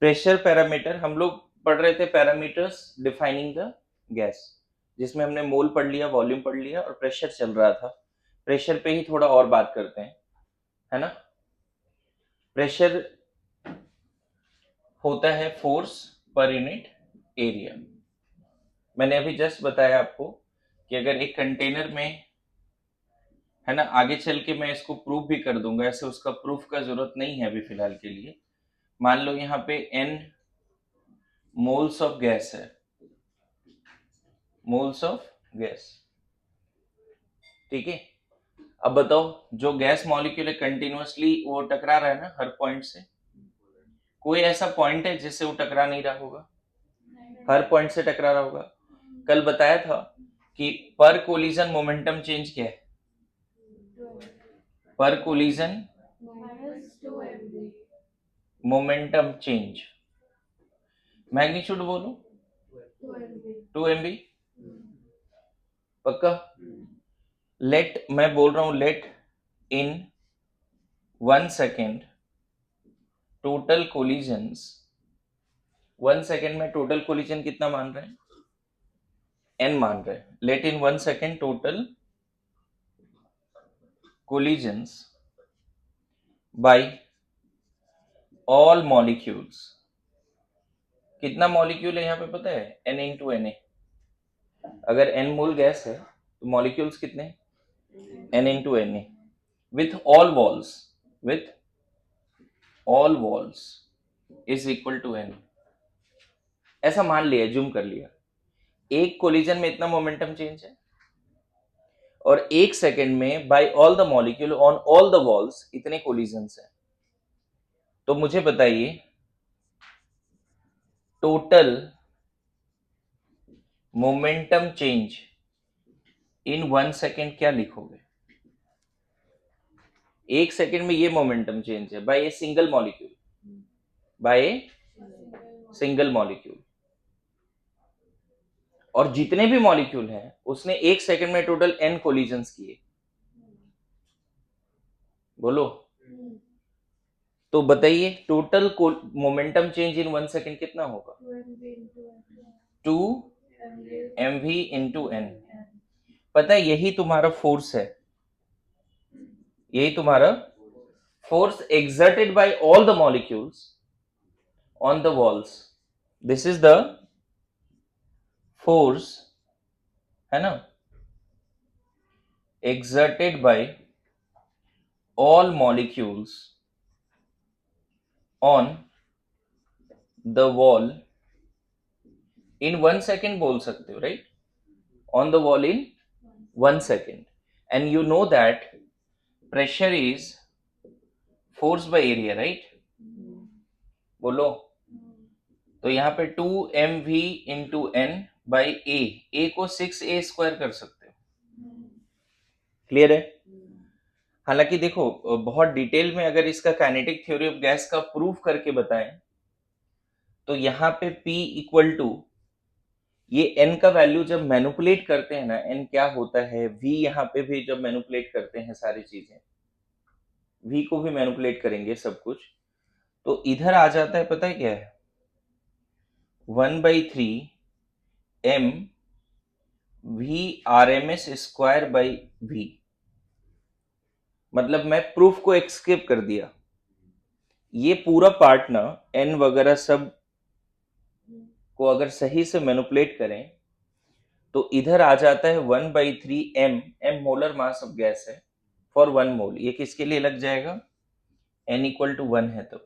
Pressure parameter हम लोग पढ़ रहे थे, पैरामीटर्स डिफाइनिंग द गैस, जिसमें हमने मोल पढ़ लिया, वॉल्यूम पढ़ लिया और प्रेशर चल रहा था। प्रेशर पे ही थोड़ा और बात करते हैं, है ना। प्रेशर होता है फोर्स पर यूनिट एरिया। मैंने अभी जस्ट बताया आपको कि अगर एक कंटेनर में, है ना, आगे चल के मैं इसको प्रूफ भी कर दूंगा, ऐसे उसका प्रूफ का जरूरत नहीं है अभी फिलहाल के लिए। मान लो यहाँ पे n मोल्स ऑफ गैस है, मोल्स ऑफ गैस, ठीक है। अब बताओ, जो गैस मॉलिक्यूल है कंटिन्यूअसली वो टकरा रहा है ना हर पॉइंट से, कोई ऐसा पॉइंट है जिससे वो टकरा नहीं रहा होगा? हर पॉइंट से टकरा रहा होगा। कल बताया था कि पर कोलिजन मोमेंटम चेंज क्या है? पर कोलिजन मोमेंटम चेंज, मैग्नीट्यूड बोलो, 2 MB, पक्का? लेट, मैं बोल रहा हूं let in 1 second total collisions, 1 second में टोटल कोलिजन कितना मान रहे हैं? n मान रहे हैं। Let in 1 second total collisions by all molecules. कितना मॉलिक्यूल है यहाँ पे पता है? n into Na। अगर n मोल गैस है तो मॉलिक्यूल्स कितने? n into Na with all walls, with all walls is equal to n। ऐसा मान लिया, जूम कर लिया, एक कोलिजन में इतना मोमेंटम चेंज है और 1 सेकेंड में by all the molecule on all the walls इतने कोलिजन्स हैं। तो मुझे बताइए total momentum change in 1 second क्या लिखोगे? 1 सेकेंड में ये मोमेंटम चेंज है by a single molecule, by a single molecule, और जितने भी मॉलिक्यूल हैं उसने 1 सेकेंड में टोटल n कोलिजन्स किए। बोलो, तो बताइए total momentum change in 1 second कितना होगा? 2 mv इंटू n। पता है यही तुम्हारा फोर्स है, यही तुम्हारा force exerted by all the molecules on the walls. This is the force, है ना, exerted by all molecules on the wall in 1 second बोल सकते हो, right? On the wall in 1 second. And you know that pressure is force by area, right? बोलो, तो यहाँ पे 2mv into n by a को 6a स्क्वायर कर सकते हो। क्लियर है? हालांकि देखो, बहुत डिटेल में अगर इसका काइनेटिक थ्योरी ऑफ गैस का प्रूफ करके बताएं तो यहाँ पे P इक्वल टू ये n का वैल्यू जब मैनिपुलेट करते हैं ना, n क्या होता है, V यहाँ पे भी जब मैनिपुलेट करते हैं सारी चीजें, V को भी मैनिपुलेट करेंगे सब कुछ, तो इधर आ जाता है, पता है क्या है? 1/3 m v RMS square by V। मतलब मैं प्रूफ को एक्सकेप कर दिया, ये पूरा पार्ट ना n वगैरह सब को अगर सही से मैनिपुलेट करें तो इधर आ जाता है 1/3 m molar mass of gas है फॉर 1 मोल। ये किसके लिए लग जाएगा? n इक्वल टू 1 है, तो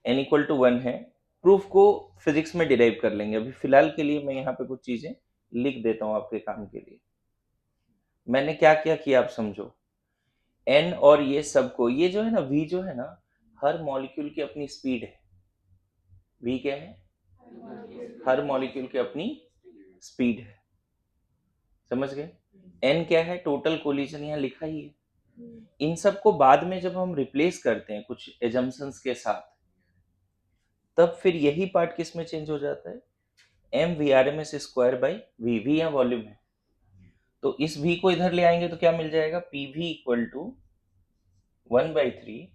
n इक्वल टू 1 है। प्रूफ को फिजिक्स में डिराइव कर लेंगे, अभी फिलहाल के लिए मैं यहाँ पे कुछ चीजें लिख देता हूँ आपके काम के लिए। मैंने क्या क्या किया आप समझो। n और ये सबको, ये जो है ना v जो है ना, हर मॉलिक्यूल की अपनी स्पीड है। v क्या है? हर मॉलिक्यूल की अपनी स्पीड है, समझ गए? n क्या है? टोटल कोलिजन यहाँ लिखा ही है। इन सबको बाद में जब हम रिप्लेस करते हैं कुछ एजम्पशंस के साथ, तब फिर यही पार्ट किस में चेंज हो जाता है? m v RMS square by v। v यहाँ वॉल्यूम है, तो इस v को इधर ले आएंगे तो क्या मिल जाएगा? PV equal to 1/3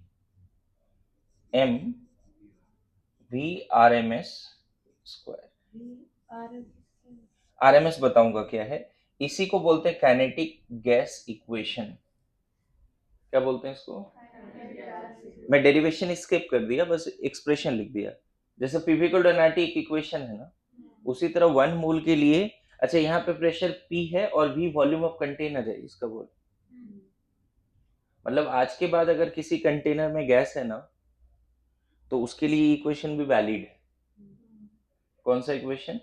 m VRMS square. RMS बताऊंगा क्या है, इसी को बोलते हैं काइनेटिक गैस इक्वेशन। क्या बोलते हैं इसको? मैं डेरिवेशन स्किप कर दिया, बस एक्सप्रेशन लिख दिया। जैसे P इक्वल टू NRT एक इक्वेशन है ना, उसी तरह 1 मोल के लिए, अच्छा यहाँ पे प्रेशर P है और V वॉल्यूम ऑफ कंटेनर है, इसका बोल मतलब आज के बाद अगर किसी कंटेनर में गैस है ना, तो उसके लिए इक्वेशन भी वैलिड है। कौन सा equation?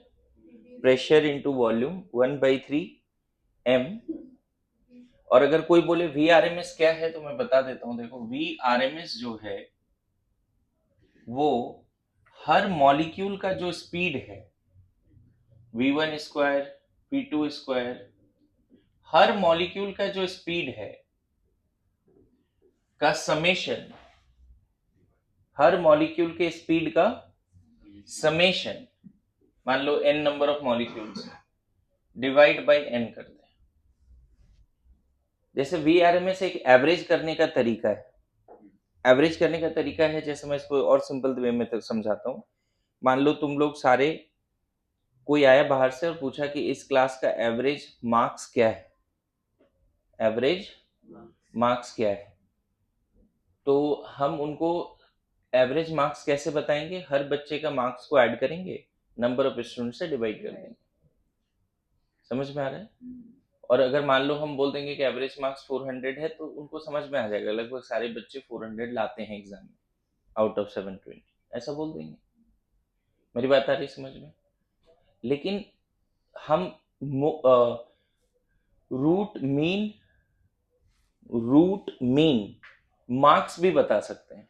Pressure into volume 1/3 m। और अगर कोई बोले VRMS क्या है, तो मैं बता देता हूं। देखो VRMS जो है वो हर मॉलिक्यूल का जो स्पीड है, V1 स्क्वायर, V2 स्क्वायर, हर मॉलिक्यूल का जो स्पीड है का समेशन, हर मॉलिक्यूल के स्पीड का समेशन, मान लो n number of molecules, divide by n करते हैं। जैसे VRMS एक एवरेज करने का तरीका है। एवरेज करने का तरीका है, जैसे मैं इसको और सिंपल वे में तक समझाता हूँ। मान लो तुम लोग सारे, कोई आया बाहर से और पूछा कि इस क्लास का एवरेज मार्क्स क्या है, एवरेज मार्क्स क्या है, तो हम उनको एवरेज मार्क्स कैसे बताएंगे? हर बच्चे का मार्क्स को ऐड करेंगे, नंबर ऑफ स्टूडेंट से डिवाइड कर देंगे। समझ में आ रहा है? और अगर मान लो हम बोल देंगे कि एवरेज मार्क्स 400 है, तो उनको समझ में आ जाएगा लगभग सारे बच्चे 400 लाते हैं एग्जाम में आउट ऑफ 720, ऐसा बोल देंगे। मेरी बात आ रही समझ में? लेकिन हम रूट मीन मार्क्स भी बता सकते हैं।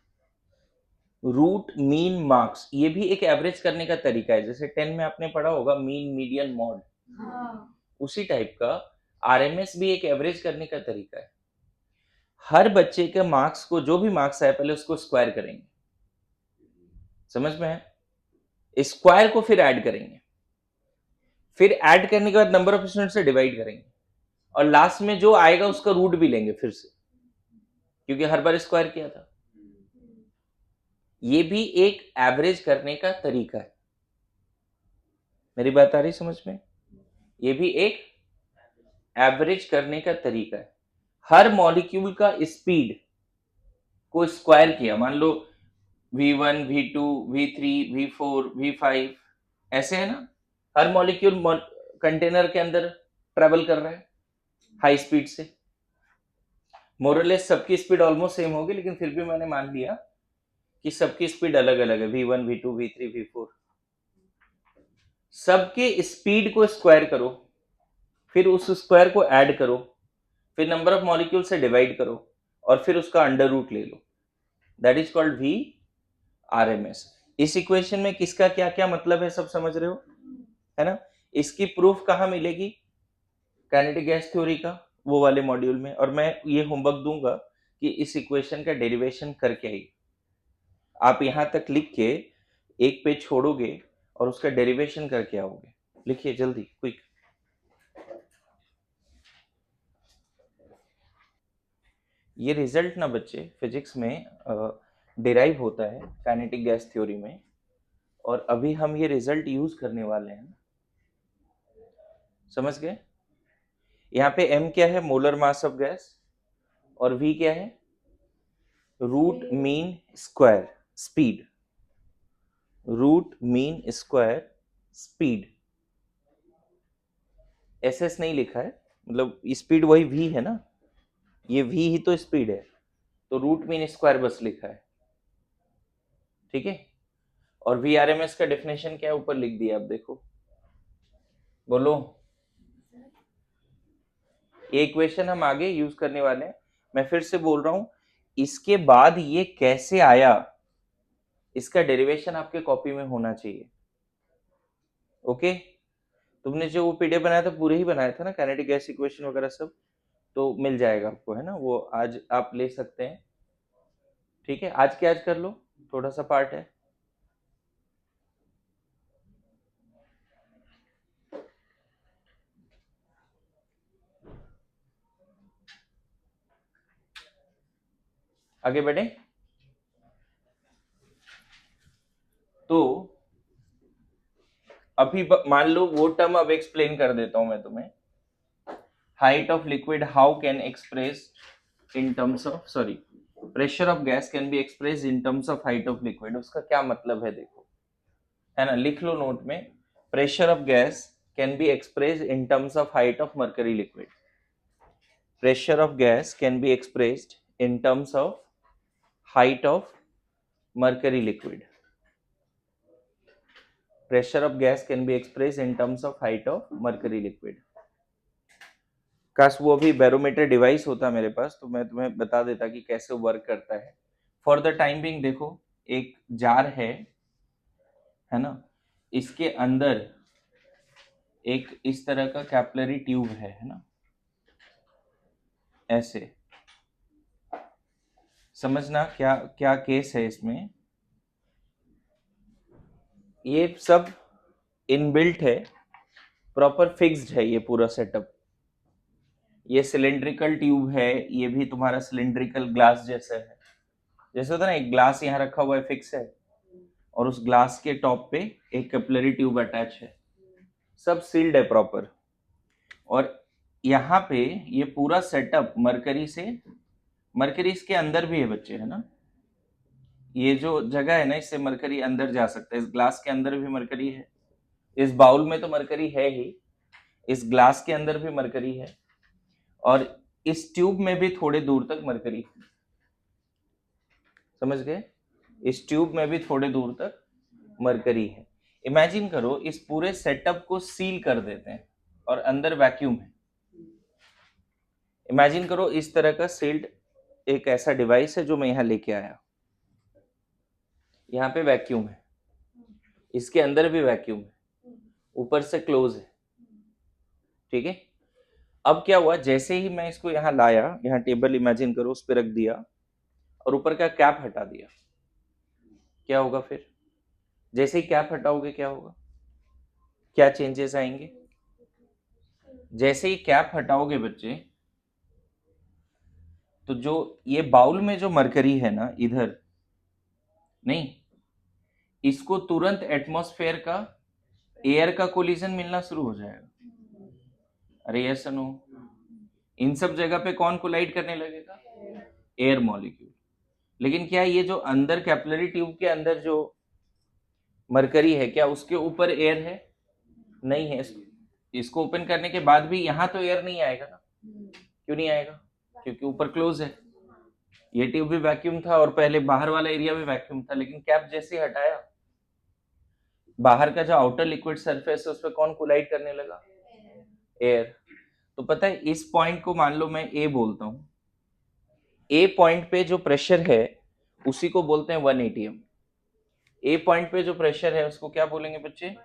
रूट मीन मार्क्स ये भी एक एवरेज करने का तरीका है। जैसे 10 में आपने पढ़ा होगा मीन, मीडियन, मॉड, उसी टाइप का आरएमएस भी एक एवरेज करने का तरीका है। हर बच्चे के मार्क्स को, जो भी मार्क्स आए, पहले उसको स्क्वायर करेंगे। समझ में है? स्क्वायर को फिर ऐड करेंगे, फिर ऐड करने के बाद नंबर ऑफ स्टूडेंट से डिवाइड करेंगे, और लास्ट में जो आएगा उसका रूट भी लेंगे फिर से, क्योंकि हर बार स्क्वायर किया था। ये भी एक एवरेज करने का तरीका है। मेरी बात आ रही समझ में? ये भी एक एवरेज करने का तरीका है। हर मॉलिक्यूल का स्पीड को स्क्वायर किया, मान लो V1, V2, V3, V4, V5, ऐसे है ना। हर मॉलिक्यूल कंटेनर के अंदर ट्रेवल कर रहा है हाई स्पीड से। मोरलेस सबकी स्पीड ऑलमोस्ट सेम होगी, लेकिन फिर भी मैंने मान लिया कि सबकी स्पीड अलग अलग है, V1, V2, V3, V4। सबके स्पीड को स्क्वायर करो, फिर उस स्क्वायर को ऐड करो, फिर नंबर ऑफ मॉलिक्यूल से डिवाइड करो, और फिर उसका अंडर रूट ले लो। That is called VRMS। इस इक्वेशन में किसका क्या क्या मतलब है, सब समझ रहे हो, है ना? इसकी प्रूफ कहाँ मिलेगी? काइनेटिक गैस थ्योरी का वो वाले मॉड्यूल में। और मैं ये होमवर्क दूंगा कि इस इक्वेशन का डेरिवेशन करके आइए। आप यहां तक लिख के एक पेज छोड़ोगे और उसका डेरिवेशन करके आओगे। लिखिए जल्दी, क्विक। ये रिजल्ट ना बच्चे फिजिक्स में डिराइव होता है काइनेटिक गैस थ्योरी में, और अभी हम ये रिजल्ट यूज करने वाले हैं। समझ गए? यहाँ पे m क्या है? Molar mass of gas. और v क्या है? Root mean square speed. Root mean square speed. S नहीं लिखा है, मतलब स्पीड वही v है ना, ये v ही तो स्पीड है, तो रूट मीन स्क्वायर बस लिखा है। ठीक है? और VRMS का डेफिनेशन क्या है, ऊपर लिख दिया, आप देखो, बोलो। ये इक्वेशन हम आगे यूज करने वाले हैं। मैं फिर से बोल रहा हूं, इसके बाद ये कैसे आया, इसका डेरिवेशन आपके कॉपी में होना चाहिए। ओके? तुमने जो वो पीडीएफ बनाया था पूरे ही बनाया था ना, काइनेटिक गैस इक्वेशन वगैरह सब, तो मिल जाएगा आपको, है ना? वो आज आप ले सकते हैं। ठीक है, आज के आज कर लो, थोड़ा सा पार्ट है। आगे बढ़े। तो अभी मान लो वो टर्म अब एक्सप्लेन कर देता हूं मैं तुम्हें. Height of liquid how can express in terms of, sorry, pressure of gas can be express in terms of height of liquid. उसका क्या मतलब है देखो, है ना, लिख लो नोट में. Pressure of gas can be express in terms of height of mercury liquid. Pressure of gas can be expressed in terms of height of mercury liquid. Pressure of gas can be expressed in terms of height of mercury liquid. काश वो अभी barometer device होता मेरे पास तो मैं तुम्हें बता देता कि कैसे वर्क करता है. फॉर द टाइम बिंग देखो, एक जार है ना, इसके अंदर एक इस तरह का कैपिलरी ट्यूब है ना, ऐसे. समझना क्या क्या केस है इसमें. ये सब इनबिल्ट है, प्रॉपर फिक्स्ड है ये पूरा सेटअप. ये सिलेंड्रिकल ट्यूब है, ये भी तुम्हारा सिलेंड्रिकल ग्लास जैसा है. जैसे होता है ना, एक ग्लास यहाँ रखा हुआ है फिक्स है, और उस ग्लास के टॉप पे एक कैपिलरी ट्यूब अटैच है. सब सील्ड है प्रॉपर. और यहाँ पे ये पूरा सेटअप मरकरी इसके अंदर भी है बच्चे, है ना. ये जो जगह है ना, इससे मरकरी अंदर जा सकता है. इस ग्लास के अंदर भी मरकरी है, इस बाउल में तो मरकरी है ही, इस ग्लास के अंदर भी मरकरी है, और इस ट्यूब में भी थोड़े दूर तक मरकरी है. समझ गए? इस ट्यूब में भी थोड़े दूर तक मरकरी है. इमेजिन करो इस पूरे सेटअप को सील कर देते हैं और अंदर वैक्यूम है. इमेजिन करो इस तरह का सील्ड एक ऐसा डिवाइस है जो मैं यहाँ लेके आया. यहाँ पे वैक्यूम है, इसके अंदर भी वैक्यूम है, ऊपर से क्लोज है. ठीक है. अब क्या हुआ, जैसे ही मैं इसको यहाँ लाया, यहाँ टेबल इमेजिन करो, उस पर रख दिया और ऊपर का कैप हटा दिया, क्या होगा फिर? जैसे ही कैप हटाओगे क्या होगा, क्या चेंजेस आएंगे? जैसे ही कैप हटाओगे बच्चे, तो जो ये बाउल में जो मरकरी है ना, इधर नहीं, इसको तुरंत एटमॉस्फेयर का, एयर का कोलिजन मिलना शुरू हो जाएगा. अरे यस नो, इन सब जगह पे कौन कोलाइड करने लगेगा? Air molecule. लेकिन क्या ये जो अंदर कैपिलरी ट्यूब के अंदर जो मरकरी है, क्या उसके ऊपर एयर है? नहीं है. इसको ओपन करने के बाद भी यहाँ तो एयर नहीं आएगा ना. क्यों नहीं आएगा? क्योंकि ऊपर क्लोज है. ये ट्यूब भी वैक्यूम था और पहले बाहर वाला एरिया भी वैक्यूम था, लेकिन कैप जैसे हटाया, बाहर का जो आउटर लिक्विड सरफेस है उस पर कौन कोलाइड करने लगा? एयर. तो पता है, इस पॉइंट को मान लो मैं ए बोलता हूं. ए पॉइंट पे जो प्रेशर है उसी को बोलते हैं 1 atm. ए पॉइंट पे जो प्रेशर है उसको क्या बोलेंगे बच्चे?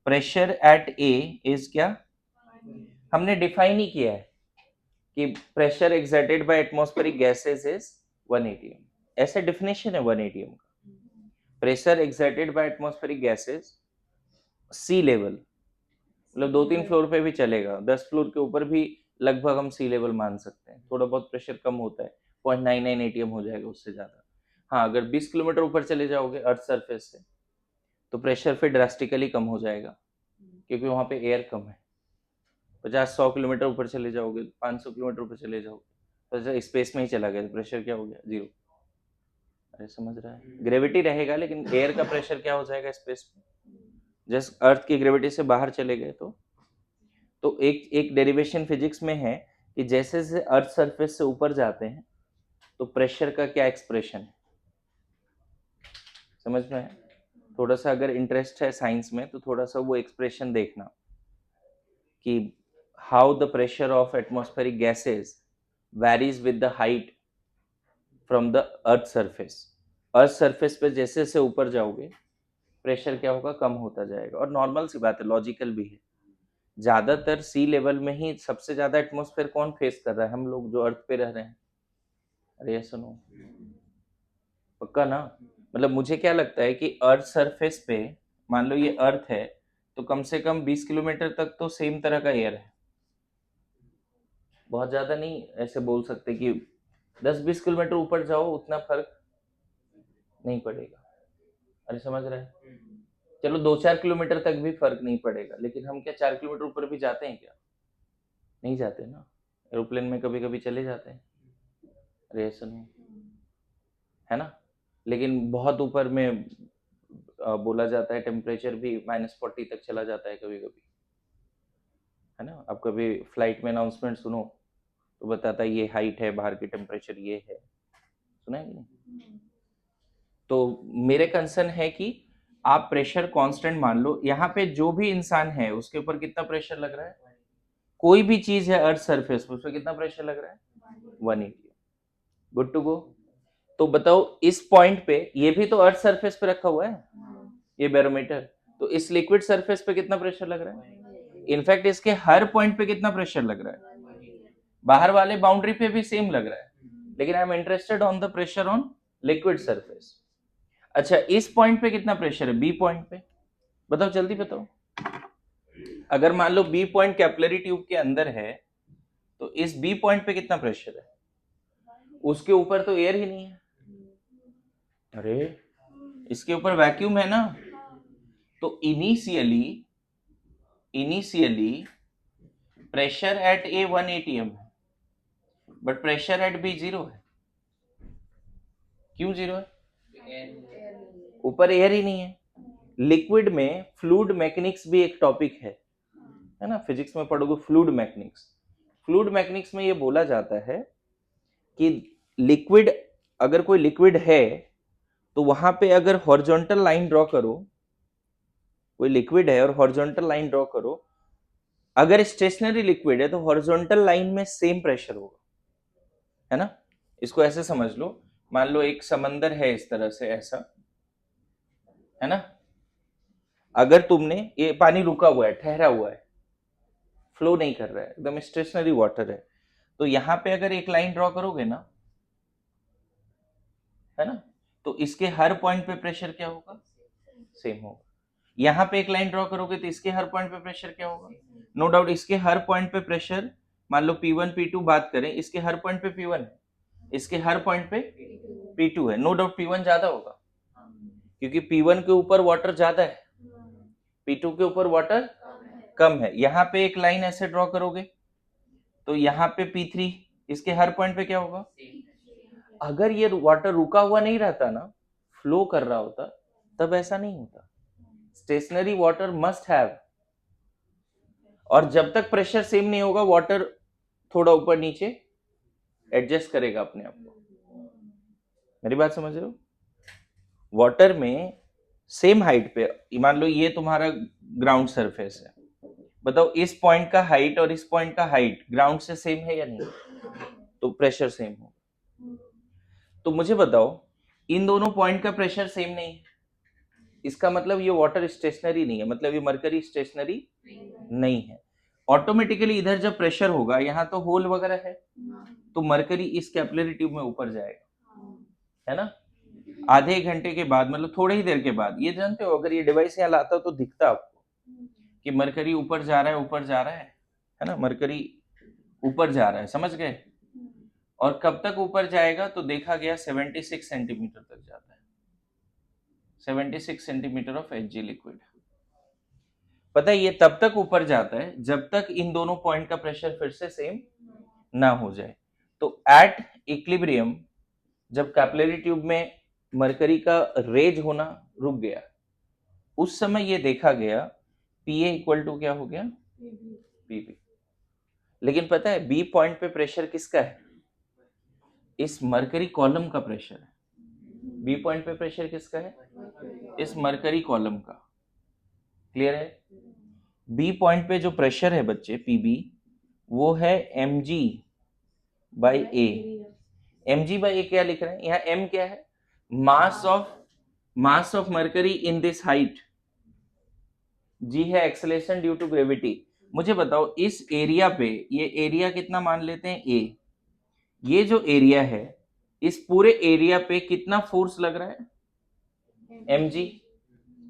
प्रेशर एट ए इज क्या? हमने डिफाइन ही किया है कि pressure exerted by atmospheric gases is 1 atm. ऐसे डेफिनेशन है 1 atm का. Pressure exerted by atmospheric gases sea level, मतलब 2-3 फ्लोर पे भी चलेगा, 10 फ्लोर के ऊपर भी लगभग हम सी लेवल मान सकते हैं. थोड़ा बहुत प्रेशर कम होता है, 0.99 atm हो जाएगा, उससे ज्यादा. हाँ, अगर 20 किलोमीटर ऊपर चले जाओगे अर्थ सरफेस से तो प्रेशर फिर ड्रास्टिकली कम हो जाएगा, क्योंकि वहां पे एयर कम है. 50-100 किलोमीटर ऊपर चले जाओगे, 500 किलोमीटर ऊपर चले जाओगे तो स्पेस में ही चला गया, तो प्रेशर क्या हो गया? जीरो. अरे समझ रहा है, ग्रेविटी रहेगा लेकिन एयर का प्रेशर क्या हो जाएगा स्पेस में, जस्ट अर्थ की ग्रेविटी से बाहर चले गए. तो एक डेरिवेशन फिजिक्स में है कि जैसे जैसे अर्थ सरफेस से ऊपर जाते हैं तो प्रेशर का क्या एक्सप्रेशन है. समझ में है? थोड़ा सा अगर इंटरेस्ट है साइंस में तो थोड़ा सा वो एक्सप्रेशन देखना कि how the pressure of atmospheric gases varies with the height from the earth surface. Earth surface पे जैसे जैसे ऊपर जाओगे प्रेशर क्या होगा? कम होता जाएगा. और नॉर्मल सी बात है, लॉजिकल भी है. ज्यादातर सी लेवल में ही सबसे ज्यादा एटमॉस्फेयर कौन फेस कर रहा है? हम लोग जो अर्थ पे रह रहे हैं. अरे ये सुनो, पक्का ना? मतलब मुझे क्या लगता है कि अर्थ सरफेस पे, मान लो ये अर्थ है, तो कम से कम 20 किलोमीटर तक तो सेम तरह का एयर है. बहुत ज्यादा नहीं ऐसे बोल सकते कि 10-20 किलोमीटर ऊपर जाओ उतना फर्क नहीं पड़ेगा. अरे समझ रहे हैं? चलो 2-4 किलोमीटर तक भी फर्क नहीं पड़ेगा, लेकिन हम क्या 4 किलोमीटर ऊपर भी जाते हैं क्या? नहीं जाते ना। एरोप्लेन में कभी कभी चले जाते हैं, अरे ऐसा नहीं है ना। लेकिन बहुत ऊपर में बोला जाता है टेम्परेचर भी -40 तक चला जाता है कभी कभी, है ना। आप कभी फ्लाइट में अनाउंसमेंट सुनो तो बताता है ये हाइट है, बाहर की टेम्परेचर ये है, सुना है कि नहीं? तो मेरे कंसर्न है कि आप प्रेशर कांस्टेंट मान लो। यहाँ पे जो भी इंसान है उसके ऊपर कितना प्रेशर लग रहा है, कोई भी चीज है अर्थ सरफेस पर, उस पर कितना प्रेशर लग रहा है, 180। Good to go. तो बताओ इस पॉइंट पे, ये भी तो अर्थ सरफेस पे रखा हुआ है, ये बैरोमीटर, तो इस लिक्विड सरफेस पे कितना प्रेशर लग रहा है? इनफैक्ट इसके हर पॉइंट पे कितना प्रेशर लग रहा है? बाहर वाले बाउंड्री पे भी सेम लग रहा है, लेकिन I am interested on the pressure on liquid surface. अच्छा, इस पॉइंट पे कितना प्रेशर है, बी पॉइंट पे? बताओ जल्दी बताओ। अगर मान लो बी पॉइंट कैपिलरी ट्यूब के अंदर है, तो इस बी पॉइंट पे कितना प्रेशर है? उसके ऊपर तो एयर ही नहीं है, अरे इसके ऊपर वैक्यूम है ना। तो initially pressure at A 1 atm है, बट प्रेशर एट बी 0 है। क्यों 0 है? ऊपर एयर ही नहीं है। लिक्विड में फ्लूइड मैकेनिक्स भी एक टॉपिक है ना, फिजिक्स में पढ़ोगे फ्लूइड मैकेनिक्स। फ्लूइड मैकेनिक्स में ये बोला जाता है कि लिक्विड, अगर कोई लिक्विड है तो वहां पे अगर हॉरिजॉन्टल लाइन ड्रॉ करो, कोई लिक्विड है और हॉरिजॉन्टल लाइन ड्रॉ करो, अगर स्टेशनरी लिक्विड है तो हॉरिजॉन्टल लाइन में सेम प्रेशर होगा, है ना। इसको ऐसे समझ लो, मान लो एक समंदर है इस तरह से, ऐसा है ना। अगर तुमने, ये पानी रुका हुआ है, ठहरा हुआ है, फ्लो नहीं कर रहा है, एकदम स्टेशनरी वाटर है, तो यहां पे अगर एक लाइन ड्रॉ करोगे ना, है ना, तो इसके हर पॉइंट पे प्रेशर क्या होगा, सेम होगा। यहां पे एक लाइन ड्रॉ करोगे तो इसके हर पॉइंट पे प्रेशर क्या होगा, नो डाउट इसके हर पॉइंट पे प्रेशर, मान लो P1 P2 बात करें, इसके हर पॉइंट पे P1 है, इसके हर पॉइंट पे P2 है, नो डाउट P1 ज्यादा होगा, क्योंकि P1 के ऊपर वाटर ज्यादा है, P2 के ऊपर वाटर कम है। यहां पे एक लाइन ऐसे ड्रॉ करोगे तो यहाँ पे P3, इसके हर पॉइंट पे क्या होगा। अगर ये वाटर रुका हुआ नहीं रहता ना, फ्लो कर रहा होता, तब ऐसा नहीं होता। स्टेशनरी वाटर मस्ट हैव, और जब तक प्रेशर सेम नहीं होगा वाटर थोड़ा ऊपर नीचे एडजस्ट करेगा अपने आप को। मेरी बात समझ रहे हो? वाटर में सेम हाइट पे, मान लो ये तुम्हारा ग्राउंड सरफेस है, बताओ इस पॉइंट का हाइट और इस पॉइंट का हाइट ग्राउंड से सेम है या नहीं, तो प्रेशर सेम हो। तो मुझे बताओ इन दोनों पॉइंट का प्रेशर सेम नहीं है, इसका मतलब ये वाटर स्टेशनरी नहीं है, मतलब ये मरकरी स्टेशनरी नहीं है। ऑटोमेटिकली इधर जब प्रेशर होगा, यहाँ तो होल वगैरह है, तो मरकरी इस कैपिलरी ट्यूब में ऊपर जाएगा, है ना। आधे घंटे के बाद, मतलब थोड़ी ही देर के बाद, ये जानते हो अगर ये डिवाइस यहाँ लाता तो दिखता आपको कि मरकरी ऊपर जा रहा है, ऊपर जा रहा है ना, मरकरी ऊपर जा रहा है, समझ गए। और कब तक ऊपर जाएगा, तो देखा गया 76 सेंटीमीटर तक जाता है, 76 सेंटीमीटर ऑफ Hg लिक्विड। पता है ये तब तक ऊपर जाता है जब तक इन दोनों पॉइंट का प्रेशर फिर से सेम ना हो जाए। तो एट इक्विलिब्रियम, जब कैपिलरी ट्यूब में मरकरी का रेज होना रुक गया, उस समय ये देखा गया Pa इक्वल टू क्या हो गया, Pb। लेकिन पता है बी पॉइंट पे प्रेशर किसका है, इस मरकरी कॉलम का प्रेशर है। बी पॉइंट पे प्रेशर किसका है, इस मरकरी कॉलम का। क्लियर है? बी पॉइंट पे जो प्रेशर है बच्चे, Pb, वो है mg by A. mg by A क्या लिख रहे हैं यहाँ, m क्या है, mass of mercury in this height, g है एक्सेलेरेशन ड्यू टू ग्रेविटी। मुझे बताओ इस एरिया पे, ये एरिया कितना मान लेते हैं a, ये जो एरिया है इस पूरे एरिया पे कितना फोर्स लग रहा है, mg।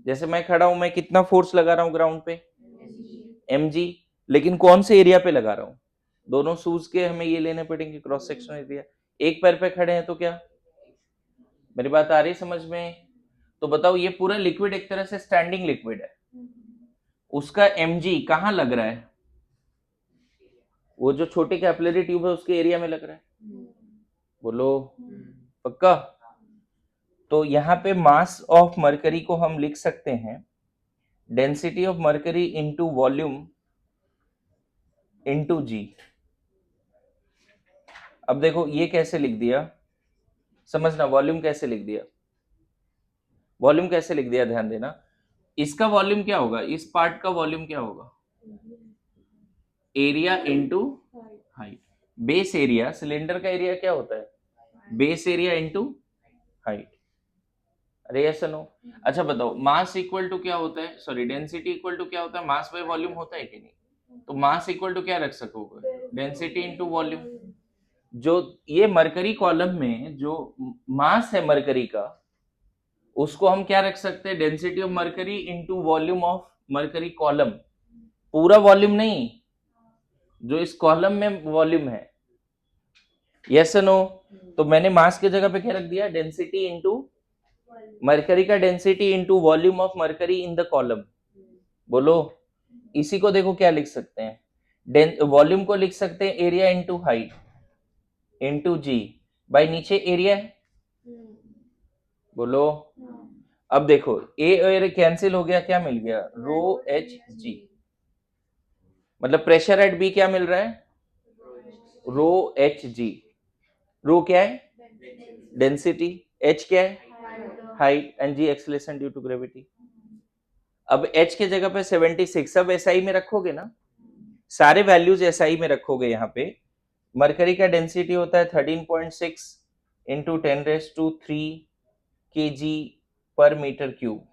जैसे मैं खड़ा हूं, मैं कितना फोर्स लगा रहा हूं ग्राउंड पे, mg। लेकिन कौन से एरिया पे लगा रहा हूं, दोनों शूज के हमें ये लेने पड़ेंगे क्रॉस सेक्शन एरिया। एक पैर पे खड़े हैं तो क्या, मेरी बात आ रही समझ में। तो बताओ ये पूरा लिक्विड एक तरह से स्टैंडिंग लिक्विड है, उसका mg कहाँ लग रहा है? वो जो छोटे कैपिलरी ट्यूब है उसके एरिया में लग रहा है। बोलो पक्का? तो यहाँ पे मास ऑफ मरकरी को हम लिख सकते हैं density of mercury into volume into g. अब देखो ये कैसे लिख दिया, समझना, वॉल्यूम कैसे लिख दिया, वॉल्यूम कैसे लिख दिया, ध्यान देना। इसका वॉल्यूम क्या होगा, इस पार्ट का वॉल्यूम क्या होगा? Area into height. Base area, cylinder का एरिया क्या होता है? Base area into height. अरे ऐसा नो। अच्छा बताओ, मास इक्वल टू क्या होता है, सॉरी डेंसिटी इक्वल टू क्या होता है? मास बाय वॉल्यूम होता है कि नहीं? तो मास इक्वल टू क्या रख सकोगे? Density into volume. जो ये मरकरी कॉलम में जो मास है मरकरी का, उसको हम क्या रख सकते हैं? Density of mercury into volume of mercury column. पूरा वॉल्यूम नहीं, जो इस कॉलम में वॉल्यूम है। Yes no? तो मैंने मास की जगह पे क्या रख दिया? डेंसिटी इनटू मरकरी का density into volume of mercury in the column. बोलो, इसी को देखो क्या लिख सकते हैं, वॉल्यूम को लिख सकते हैं एरिया इनटू हाइट इनटू जी, बाय नीचे एरिया है। बोलो, अब देखो ए और कैंसिल हो गया, क्या मिल गया? रो एच जी। मतलब प्रेशर एट बी क्या मिल रहा है? Rho H G. रो क्या है? डेंसिटी, एच क्या है? Height, and G acceleration due to gravity. अब एच के जगह पे 76 सब एसआई में रखोगे ना, सारे वैल्यूज एसआई में रखोगे। यहाँ पे मरकरी का डेंसिटी होता है 13.6 इंटू 10⁻³ kg पर मीटर क्यूब।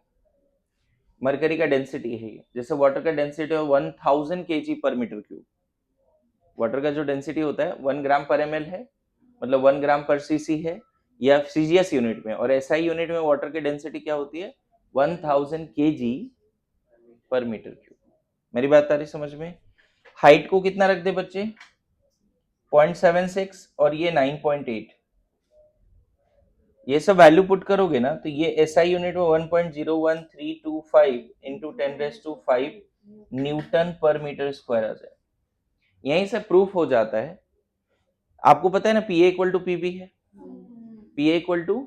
मरकरी का डेंसिटी है ये, जैसे वाटर का डेंसिटी है 1000 kg पर मीटर क्यूब। वाटर का जो डेंसिटी होता है 1 ग्राम पर ml है, मतलब 1 ग्राम पर cc है, या सीजीएस यूनिट में। और एसआई यूनिट में वाटर की डेंसिटी क्या होती है? 1000 kg पर मीटर क्यूब। मेरी बात आ रही समझ में? हाइट को कितना रख दे बच्चे? 0.76 और ये 9.8। ये सब वैल्यू पुट करोगे ना, तो ये एसआई यूनिट में 1.01325 इंटू 10⁵ न्यूटन पर मीटर स्क्वायर आ जाए। यहीं से प्रूफ हो जाता है। आपको पता है ना पीए इक्वल टू पीबी है, पीए इक्वल टू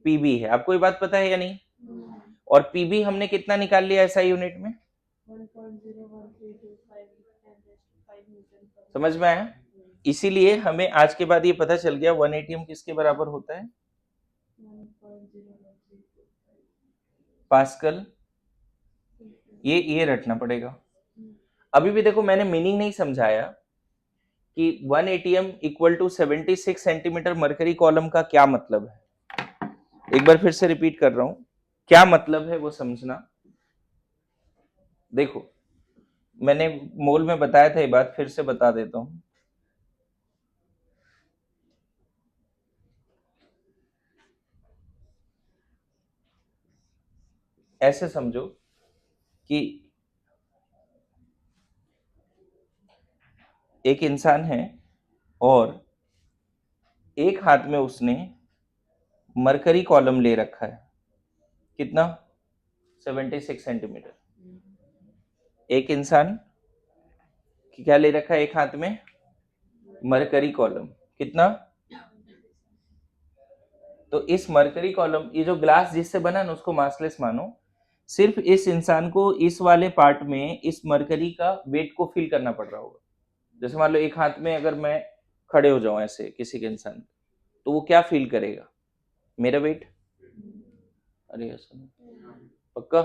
पीबी है। आपको ये बात पता है या नहीं? और पीबी हमने कितना निकाल लिया एसआई यूनिट में? 1.01325 समझ में आया? इसीलिए हमें आज के बाद ये पता चल गया 1 ATM किसके बराबर होता है? पास्कल। ये रटना पड़ेगा। अभी भी देखो मैंने मीनिंग नहीं समझाया कि 1 ATM equal to 76 centimetre mercury column का क्या मतलब है। एक बार फिर से रिपीट कर रहा हूं, क्या मतलब है वो समझना। देखो मैंने मोल में बताया था, ये बात फिर से बता देता हूं। ऐसे समझो कि एक इंसान है और एक हाथ में उसने मरकरी कॉलम ले रखा है, कितना? 76 सेंटीमीटर। एक इंसान की क्या ले रखा है एक हाथ में? मरकरी कॉलम, कितना? तो इस मरकरी कॉलम, ये जो ग्लास जिससे बना ना उसको मासलेस मानो। सिर्फ इस इंसान को इस वाले पार्ट में इस मरकरी का वेट को फील करना पड़ रहा होगा। जैसे मान लो एक हाथ में अगर मैं खड़े हो जाऊं ऐसे किसी के इंसान, तो वो क्या फील करेगा? मेरा वेट। अरे ऐसा पक्का?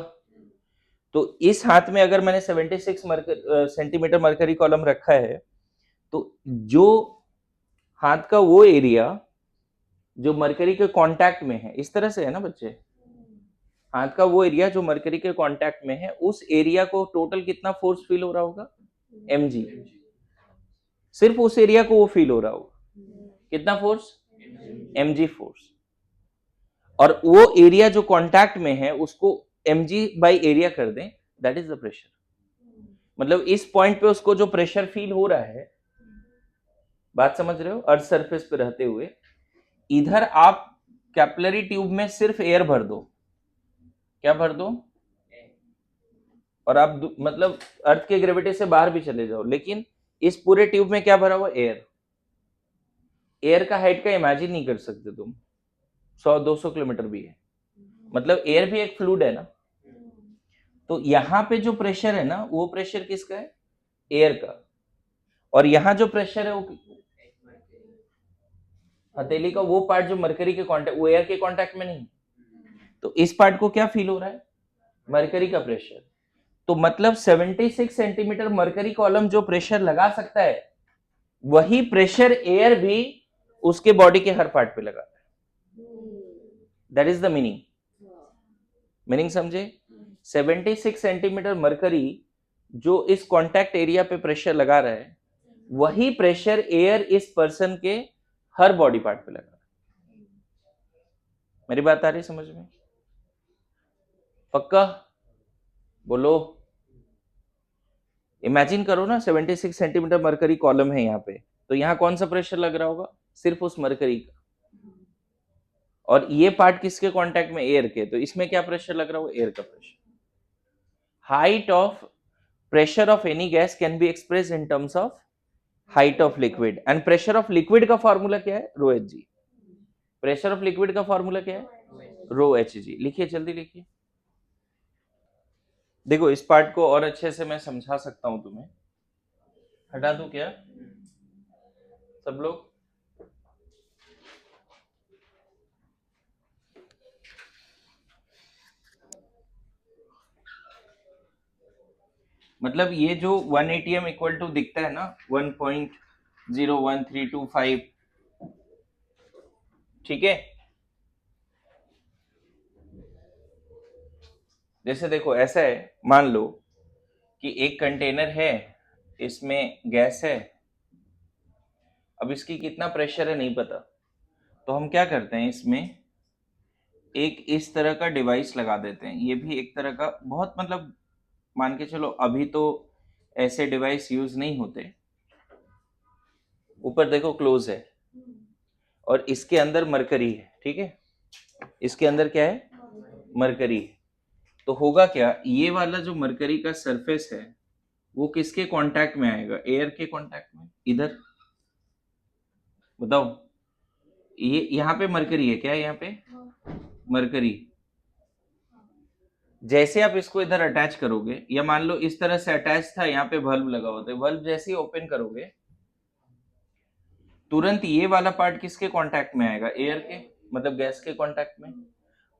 तो इस हाथ में अगर मैंने 76 सेंटीमीटर मरकरी कॉलम रखा है, तो जो हाथ का वो एरिया जो मरकरी के कांटेक्ट में है, इस तरह से है ना बच्चे, हाथ का वो एरिया जो मरकरी के कांटेक्ट में है, उस एरिया को टोटल कितना फोर्स फील हो रहा होगा? mg। सिर्फ उस एरिया को वो फील हो रहा होगा, कितना फोर्स? mg force. और वो एरिया जो कांटेक्ट में है उसको mg बाय एरिया कर दें, दैट इज द प्रेशर। मतलब इस पॉइंट पे उसको जो प्रेशर फील हो रहा है, बात समझ रहे हो? अर्थ सरफेस पे रहते हुए, इधर आप कैपिलरी ट्यूब में सिर्फ एयर भर दो, क्या भर दो, और आप मतलब अर्थ के ग्रेविटी से बाहर भी चले जाओ, लेकिन इस पूरे ट्यूब में क्या भरा हुआ, एयर। एयर का हाइट का इमेजिन नहीं कर सकते तुम, 100-200 किलोमीटर भी है, मतलब एयर भी एक फ्लूइड है ना। तो यहाँ पे जो प्रेशर है ना, वो प्रेशर किसका है, एयर का। और यहाँ जो प्रेशर है वो हथेली का, वो पार्ट जो मरकरी के कांटेक्ट, वो एयर के कांटेक्ट में नहीं। तो इस पार्ट को क्या फील हो रहा है, मरकरी का प्रेशर। तो मतलब 76 सेंटीमीटर मरकरी कॉलम जो प्रेशर लगा सकता है, वही प्रेशर एयर भी उसके बॉडी के हर पार्ट पे लगा है। दैट इज द मीनिंग समझे। 76 सेंटीमीटर मरकरी जो इस कांटेक्ट एरिया पे प्रेशर लगा रहा है, वही प्रेशर एयर इस पर्सन के हर बॉडी पार्ट पे लगा रहा है। मेरी बात आ रही समझ में, पक्का बोलो। इमेजिन करो ना, 76 सेंटीमीटर मरकरी कॉलम है यहाँ पे, तो यहाँ कौन सा प्रेशर लग रहा होगा, सिर्फ उस मरकरी का। और ये पार्ट किसके कांटेक्ट में, एयर के, तो इसमें क्या प्रेशर लग रहा होगा, एयर का pressure. Height of pressure of any gas can be express in terms of height of liquid, and pressure of liquid का फॉर्मूला क्या है, rho H g. Pressure of liquid का फॉर्मूला क्या है, रो एच जी। लिखिए, जल्दी लिखिए। देखो इस पार्ट को और अच्छे से मैं समझा सकता हूं तुम्हें, हटा दूं क्या सब लोग। मतलब ये जो 1 atm इक्वल टू दिखता है ना 1.01325, ठीक है। जैसे देखो ऐसा है, मान लो कि एक कंटेनर है, इसमें गैस है, अब इसकी कितना प्रेशर है नहीं पता, तो हम क्या करते हैं, इसमें एक इस तरह का डिवाइस लगा देते हैं। ये भी एक तरह का बहुत, मतलब मान के चलो अभी तो ऐसे डिवाइस यूज नहीं होते। ऊपर देखो क्लोज है, और इसके अंदर मरकरी है, ठीक है। इसके अंदर क्या है, मरकरी है। तो होगा क्या, ये वाला जो मरकरी का सरफेस है वो किसके कांटेक्ट में आएगा, एयर के कांटेक्ट में। इधर बताओ, ये यहाँ पे मरकरी है, क्या है यहाँ पे मरकरी। जैसे आप इसको इधर अटैच करोगे, या मान लो इस तरह से अटैच था, यहाँ पे बल्ब लगा होता है, बल्ब जैसे ही ओपन करोगे तुरंत ये वाला पार्ट किसके कांटेक्ट में आएगा, एयर के, मतलब गैस के कांटेक्ट में।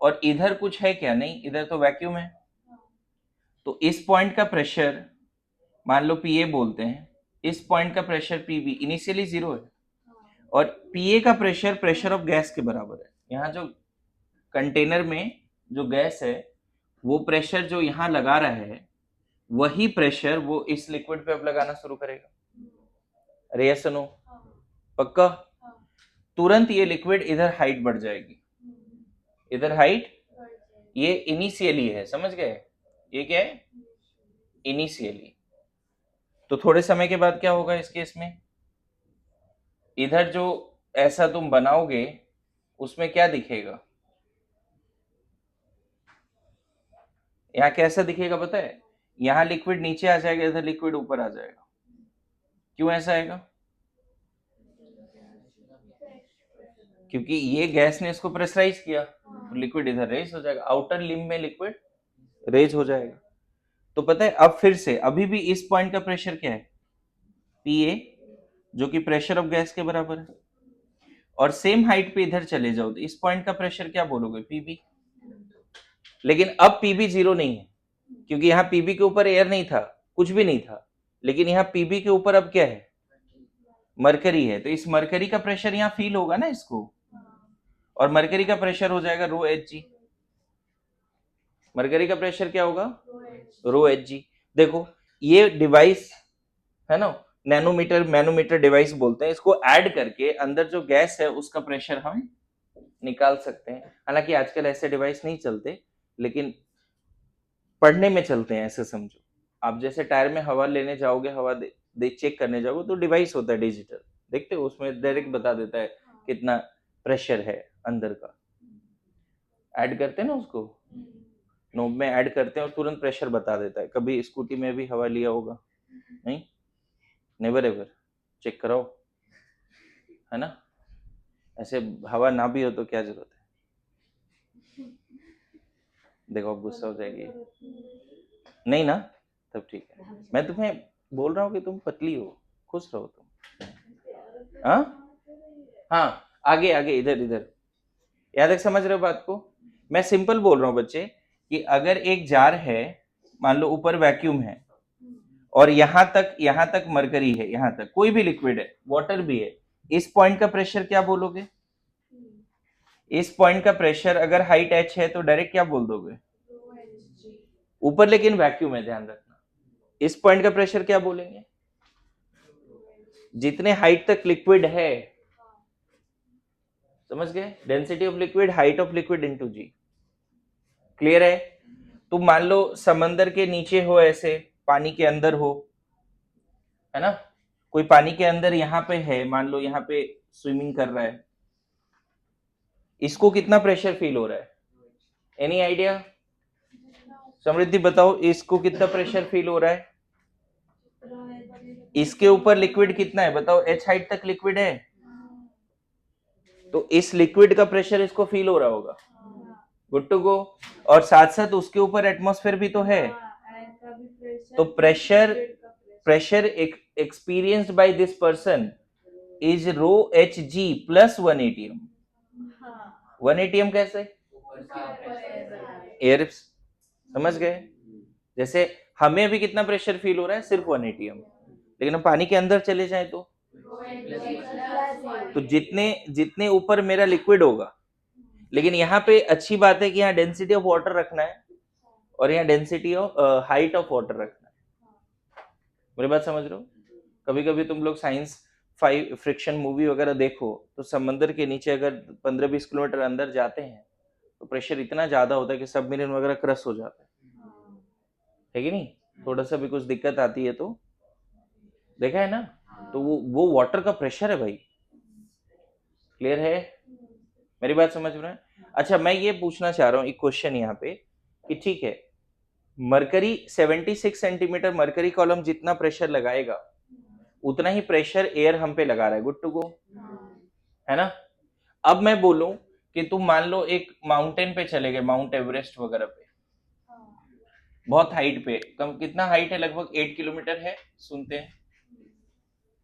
और इधर कुछ है क्या, नहीं, इधर तो वैक्यूम है। तो इस पॉइंट का प्रेशर मान लो पीए बोलते हैं, इस पॉइंट का प्रेशर पीबी इनिशियली 0 है, और पीए का प्रेशर प्रेशर ऑफ गैस के बराबर है। यहाँ जो कंटेनर में जो गैस है, वो प्रेशर जो यहाँ लगा रहा है, वही प्रेशर वो इस लिक्विड पे अब लगाना शुरू करेगा। अरे यस नो, पक्का। तुरंत ये लिक्विड इधर हाइट बढ़ जाएगी, इधर हाइट, ये इनिशियली है, समझ गए, ये क्या है इनिशियली। तो थोड़े समय के बाद क्या होगा इस केस में, इधर जो ऐसा तुम बनाओगे उसमें क्या दिखेगा, यहाँ कैसा दिखेगा पता है, यहाँ लिक्विड नीचे आ जाएगा, इधर लिक्विड ऊपर आ जाएगा। क्यों ऐसा आएगा, क्योंकि ये गैस ने इसको प्रेशराइज किया, तो लिक्विड इधर रेज हो जाएगा, आउटर लिम्ब में लिक्विड रेज हो जाएगा। तो पता है अब फिर से, अभी भी इस पॉइंट का प्रेशर क्या है, पीए, जो कि प्रेशर ऑफ गैस के बराबर है। और सेम हाइट पे इधर चले जाओ तो इस पॉइंट का प्रेशर क्या बोलोगे, पीबी। लेकिन अब पीबी 0 नहीं है, क्योंकि यहाँ पीबी के ऊपर एयर नहीं था, कुछ भी नहीं था, लेकिन यहाँ पीबी के ऊपर अब क्या है, मरकरी है। तो इस मरकरी का प्रेशर यहाँ फील होगा ना इसको, और मरकरी का प्रेशर हो जाएगा रो एच जी। मरकरी का प्रेशर क्या होगा, रो एच जी। देखो ये डिवाइस है ना, नैनोमीटर मैनोमीटर डिवाइस बोलते हैं इसको, ऐड करके अंदर जो गैस है उसका प्रेशर हम निकाल सकते हैं। हालांकि आजकल ऐसे डिवाइस नहीं चलते, लेकिन पढ़ने में चलते हैं, ऐसे समझो। आप जैसे टायर में हवा लेने जाओगे, हवा दे चेक करने जाओगे, तो डिवाइस होता है डिजिटल, देखते हो उसमें डायरेक्ट बता देता है कितना प्रेशर है अंदर का, ऐड करते हैं ना उसको। नोब में ऐड करते हैं और तुरंत प्रेशर बता देता है। कभी स्कूटी में भी हवा लिया होगा? नहीं, नेवर एवर। चेक कराओ, है ना। ऐसे हवा ना भी हो तो क्या जरूरत है। देखो अब गुस्सा हो जाएगी। नहीं ना, तब ठीक है। मैं तुम्हें बोल रहा हूँ कि तुम पतली हो, खुश रहो तुम। हाँ हाँ, आगे आगे, इधर इधर। याद तक समझ रहे हो बात को? मैं सिंपल बोल रहा हूँ बच्चे कि अगर एक जार है, मान लो ऊपर वैक्यूम है और यहां तक मरकरी है, यहां तक कोई भी लिक्विड है, वाटर भी है, इस पॉइंट का प्रेशर क्या बोलोगे? इस पॉइंट का प्रेशर अगर हाइट h है तो डायरेक्ट क्या बोल दोगे? ऊपर लेकिन वैक्यूम है, ध्यान रखना। इस पॉइंट का प्रेशर क्या बोलेंगे? जितने हाइट तक लिक्विड है, समझ गए? Density of liquid, height of liquid into G. Clear है? तुम मान लो समंदर के नीचे हो, ऐसे पानी के अंदर हो, है ना। कोई पानी के अंदर यहाँ पे है, मान लो यहाँ पे स्विमिंग कर रहा है, इसको कितना प्रेशर फील हो रहा है? Any idea? समृद्धि बताओ, इसको कितना प्रेशर फील हो रहा है? इसके ऊपर लिक्विड कितना है बताओ? h हाइट तक लिक्विड है, तो इस लिक्विड का प्रेशर इसको फील हो रहा होगा। Good to go. और साथ साथ उसके ऊपर एटमॉस्फेयर भी तो है, तो pressure experienced by this person is rho H G plus 1 atm। 1 atm कैसे? एयर। समझ गए? जैसे हमें अभी कितना प्रेशर फील हो रहा है? सिर्फ 1 atm। लेकिन हम पानी के अंदर चले जाए तो जितने जितने ऊपर मेरा लिक्विड होगा, लेकिन यहाँ पे अच्छी बात है कि यहाँ डेंसिटी ऑफ वाटर रखना है और यहाँ density of height of water रखना है। मेरी बात समझ रहे हो? कभी कभी तुम लोग साइंस 5 फ्रिक्शन मूवी वगैरह देखो तो समंदर के नीचे अगर 15-20 किलोमीटर अंदर जाते हैं तो प्रेशर इतना ज्यादा होता है कि सबमरीन वगैरह क्रश हो जाता है कि नहीं? थोड़ा सा भी कुछ दिक्कत आती है तो, देखा है ना। तो वो वाटर का प्रेशर है भाई। क्लियर है? मेरी बात समझ रहे हैं? अच्छा, मैं ये पूछना चाह रहा हूँ एक क्वेश्चन यहाँ पे कि ठीक है, मरकरी 76 सेंटीमीटर मरकरी कॉलम जितना प्रेशर लगाएगा उतना ही प्रेशर एयर हम पे लगा रहा है। गुड टू गो, है ना। अब मैं बोलूं कि तुम मान लो एक माउंटेन पे चले गए, माउंट एवरेस्ट वगैरह पे, बहुत हाइट पे, कम कितना हाइट है? लगभग 8 किलोमीटर है, सुनते हैं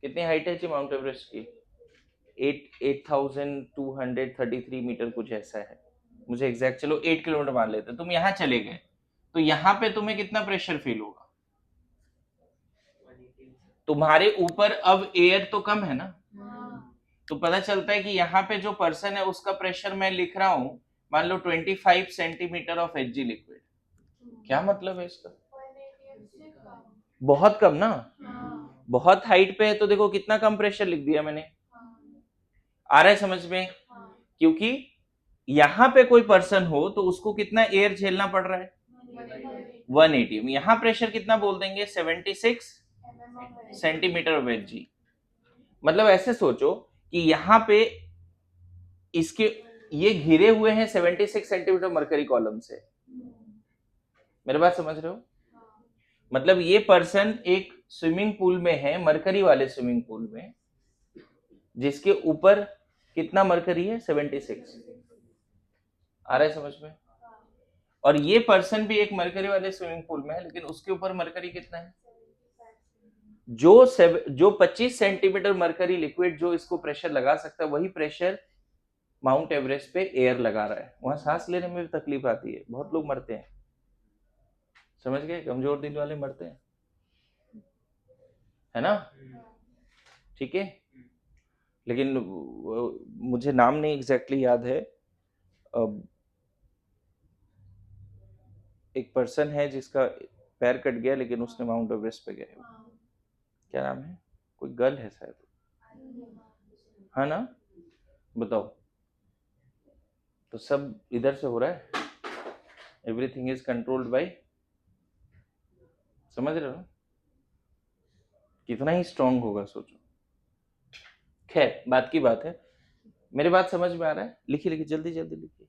कितनी हाइट है जी माउंट एवरेस्ट की? 8233 मीटर कुछ ऐसा है, मुझे एग्जैक्ट, चलो 8 किलोमीटर मान लेते हैं। तुम यहाँ चले गए तो यहाँ पे तुम्हें कितना प्रेशर फील होगा? तुम्हारे ऊपर अब एयर तो कम है ना, तो पता चलता है कि यहाँ पे जो पर्सन है उसका प्रेशर मैं लिख रहा हूं, मान लो 25 centimetre of H G liquid. क्या मतलब है इसका? बहुत कम ना। बहुत हाइट पे है तो देखो कितना कम प्रेशर लिख दिया मैंने। आ रहा है समझ में? क्योंकि यहाँ पे कोई पर्सन हो तो उसको कितना एयर झेलना पड़ रहा है? 1 atm। यहाँ प्रेशर कितना बोल देंगे? 76 सेंटीमीटर ऑफ एच जी। मतलब ऐसे सोचो कि यहाँ पे इसके ये घिरे हुए हैं 76 सेंटीमीटर मरकरी कॉलम से। मेरे बात समझ रहे हो? मतलब ये पर्सन एक स्विमिंग पूल में है, मरकरी वाले स्विमिंग पूल में, जिसके ऊपर कितना मरकरी है? 76। आ रहा है समझ में? और ये पर्सन भी एक मरकरी वाले स्विमिंग पूल में है, लेकिन उसके ऊपर मरकरी कितना है? जो 25 सेंटीमीटर मरकरी लिक्विड जो इसको प्रेशर लगा सकता है, वही प्रेशर माउंट एवरेस्ट पे एयर लगा रहा है। वहां सांस लेने में भी तकलीफ आती है, बहुत लोग मरते हैं। समझ गए? कमजोर दिल वाले मरते हैं, है ना। ठीक है, लेकिन मुझे नाम नहीं एग्जैक्टली याद है। एक पर्सन है जिसका पैर कट गया लेकिन उसने माउंट एवरेस्ट पे गया। क्या नाम है? कोई गर्ल है शायद, है ना। बताओ, तो सब इधर से हो रहा है, एवरीथिंग इज कंट्रोल्ड बाय, समझ रहे हो ना? कितना ही स्ट्रांग होगा सोचो। खैर, बात की बात है। मेरी बात समझ में आ रहा है? लिखिए लिखिए, जल्दी जल्दी लिखिए।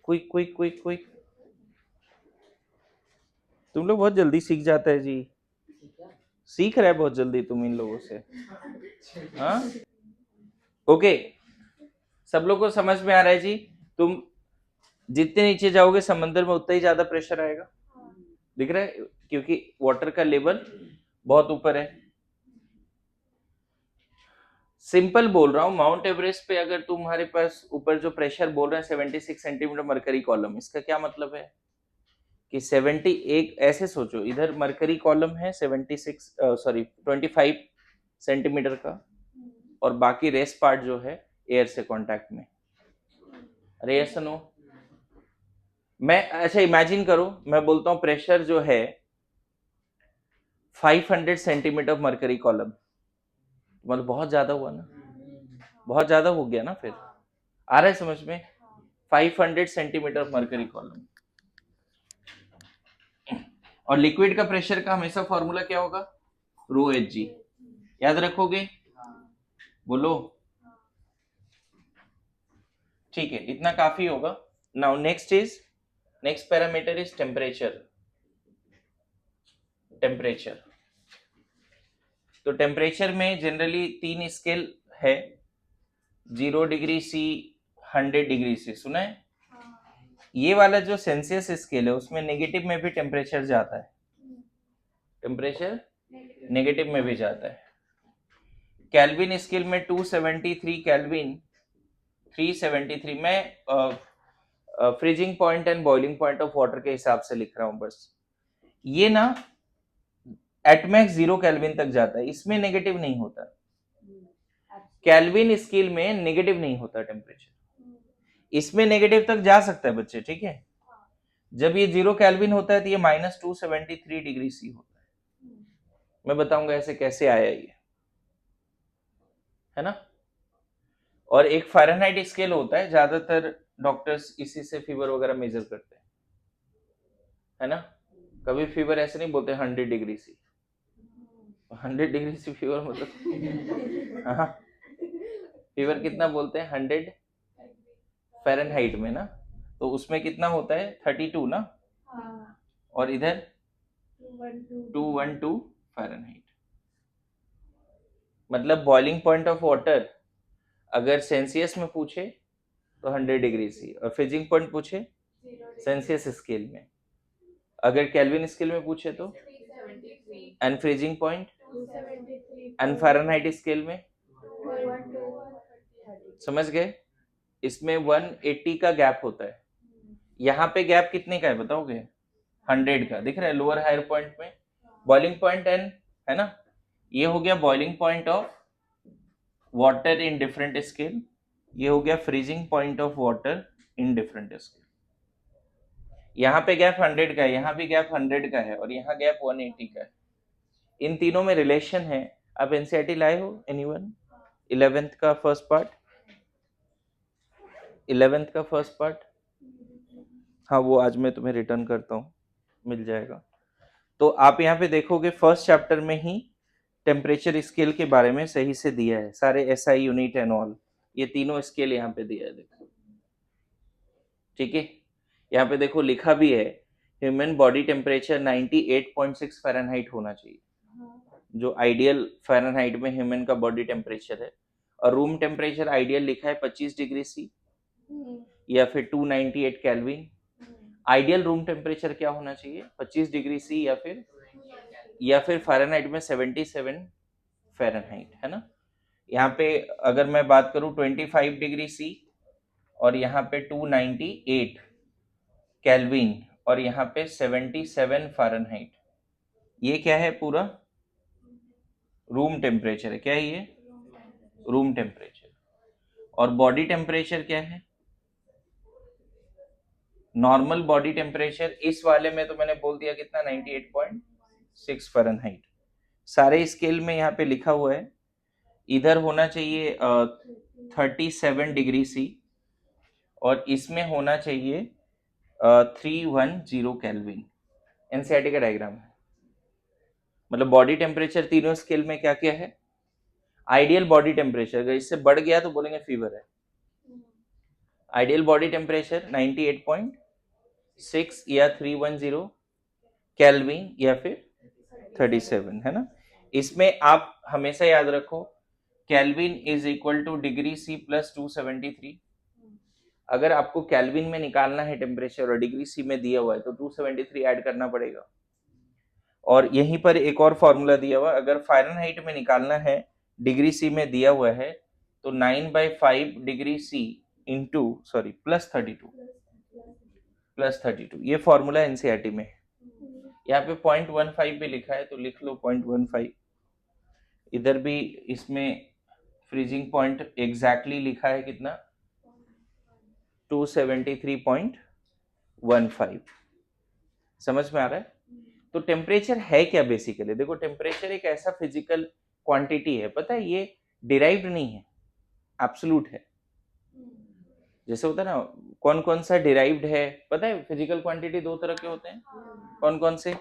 क्विक क्विक क्विक क्विक, तुम लोग बहुत जल्दी सीख जाते हैं जी, सीख रहे बहुत जल्दी तुम इन लोगों से। हाँ ओके, सब लोग को समझ में आ रहा है जी? तुम जितने नीचे जाओगे समंदर में उतना ही ज्यादा प्रेशर आएगा, दिख रहा है, क्योंकि वाटर का लेवल बहुत ऊपर है। सिंपल बोल रहा हूँ, माउंट एवरेस्ट पे अगर तुम्हारे पास ऊपर जो प्रेशर बोल रहे हैं 76 सेंटीमीटर मरकरी कॉलम, इसका क्या मतलब है कि 71, ऐसे सोचो, इधर मरकरी कॉलम है 25 सेंटीमीटर का, और बाकी रेस्ट पार्ट जो है एयर से कांटेक्ट में। अरे यस नो, मैं अच्छा इमेजिन करो, मैं बोलता हूँ प्रेशर जो है 500 सेंटीमीटर मरकरी कॉलम, मतलब बहुत ज्यादा हुआ ना, बहुत ज्यादा हो गया ना, फिर आ रहा है समझ में? 500 सेंटीमीटर मरकरी कॉलम, और लिक्विड का प्रेशर का हमेशा फॉर्मूला क्या होगा? रो एच जी, याद रखोगे? बोलो, ठीक है, इतना काफी होगा। Now next parameter is temperature. Temperature, तो टेम्परेचर में जनरली 3 स्केल है, 0 डिग्री सी, 100 डिग्री सी, सुना है? ये वाला जो सेल्सियस स्केल है उसमें नेगेटिव में भी टेम्परेचर जाता है, टेम्परेचर नेगेटिव में भी जाता है। केल्विन स्केल में 273 केल्विन, 373, मैं freezing point and boiling point of water के हिसाब से लिख रहा हूं बस। ये ना एटमैक्स 0 केल्विन तक जाता है, इसमें नेगेटिव नहीं होता। केल्विन स्केल में नेगेटिव नहीं होता टेम्परेचर, इसमें नेगेटिव तक जा सकता है बच्चे, ठीक है? जब ये 0 केल्विन होता है तो ये -273 डिग्री सी होता है। मैं बताऊंगा ऐसे कैसे आया ये, है ना? और एक फ़ारेनहाइट स्केल होता है, ज्यादातर डॉक्टर्स इसी से फीवर वगैरह मेजर करते हैं, है ना? कभी फीवर ऐसे नहीं बोलते 100 degree C, 100 degree C fever मतलब हाँ, फीवर कितना बोलते हैं? 100 फ़ारेनहाइट में ना, तो उसमें कितना होता है? 32 ना, और इधर 212 फ़ारेनहाइट। मतलब बॉइलिंग पॉइंट ऑफ वाटर अगर सेल्सियस में पूछे तो 100 डिग्री सी, और फ्रीजिंग पॉइंट पूछे सेल्सियस स्केल में, अगर केल्विन स्केल में पूछे तो, and freezing point and Fahrenheit scale में, समझ गए? इसमें 180 का गैप होता है। यहाँ पे गैप कितने का है बताओगे? 100 का, दिख रहा है लोअर हायर पॉइंट में बॉइलिंग पॉइंट एंड, है ना? ये हो गया boiling point of water in different scale, ये हो गया freezing point of water in different scale. यहाँ पे गैप 100 का है, यहाँ भी गैप 100 का है, और यहाँ गैप 180 का है। इन तीनों में रिलेशन है। आप एनसीईआरटी लाए हो एनीवन? 11th का फर्स्ट पार्ट, 11th का फर्स्ट पार्ट, हाँ वो आज मैं तुम्हें रिटर्न करता हूँ, मिल जाएगा। तो आप यहाँ पे देखोगे फर्स्ट चैप्टर में ही टेम्परेचर स्केल के बारे में सही से दिया है, सारे एसआई यूनिट एंड ऑल, ये तीनों स्केल यहाँ पे दिया है, देखो, ठीक है? यहाँ पे देखो लिखा भी है ह्यूमन बॉडी टेम्परेचर 98.6 फ़ारेनहाइट होना चाहिए, जो आइडियल फ़ारेनहाइट में ह्यूमन का बॉडी टेम्परेचर है। और रूम टेम्परेचर आइडियल लिखा है 25 डिग्री सी या फिर 298 केल्विन। आइडियल रूम टेम्परेचर क्या होना चाहिए? 25 डिग्री सी या फिर फ़ारेनहाइट में 77 फ़ारेनहाइट, है ना? यहाँ पे अगर मैं बात करूं 25 डिग्री सी और यहाँ पे 298 केल्विन और यहाँ पे 77 फ़ारेनहाइट, ये क्या है? पूरा रूम टेम्परेचर है। क्या है ये? Room temperature. और बॉडी टेम्परेचर क्या है? नॉर्मल बॉडी टेम्परेचर इस वाले में तो मैंने बोल दिया कितना, 98.6 फ़ारेनहाइट। सारे स्केल में यहाँ पे लिखा हुआ है, इधर होना चाहिए 37 डिग्री सी और इसमें होना चाहिए 310 केल्विन। एनसीईआरटी का डायग्राम है, मतलब बॉडी टेम्परेचर तीनों स्केल में क्या क्या है? आइडियल बॉडी टेम्परेचर, अगर इससे बढ़ गया तो बोलेंगे फीवर है, आइडियल बॉडी टेम्परेचर 98.6 या 310 केल्विन या फिर 37, है ना। इसमें आप हमेशा याद रखो kelvin is equal to degree C plus 273। अगर आपको केल्विन में निकालना है टेम्परेचर और डिग्री सी में दिया हुआ है तो 273 ऐड करना पड़ेगा। और यहीं पर एक और फॉर्मूला दिया हुआ, अगर फ़ारेनहाइट में निकालना है डिग्री सी में दिया हुआ है तो 9/5 डिग्री सी इंटू प्लस 32 ये फॉर्मूला एनसीईआरटी में है। यहाँ पे 0.15 भी लिखा है तो लिख लो 0.15। इधर भी इसमें फ्रीजिंग पॉइंट एग्जैक्टली लिखा है कितना, 273.15। समझ में आ रहा है। तो टेम्परेचर है क्या बेसिकली, देखो टेम्परेचर एक ऐसा फिजिकल क्वांटिटी है, पता है ये डिराइव्ड नहीं है, एब्सोल्यूट है। जैसे होता है ना, कौन कौन सा डिराइव्ड है पता है, फिजिकल क्वांटिटी दो तरह के होते हैं, कौन कौन से,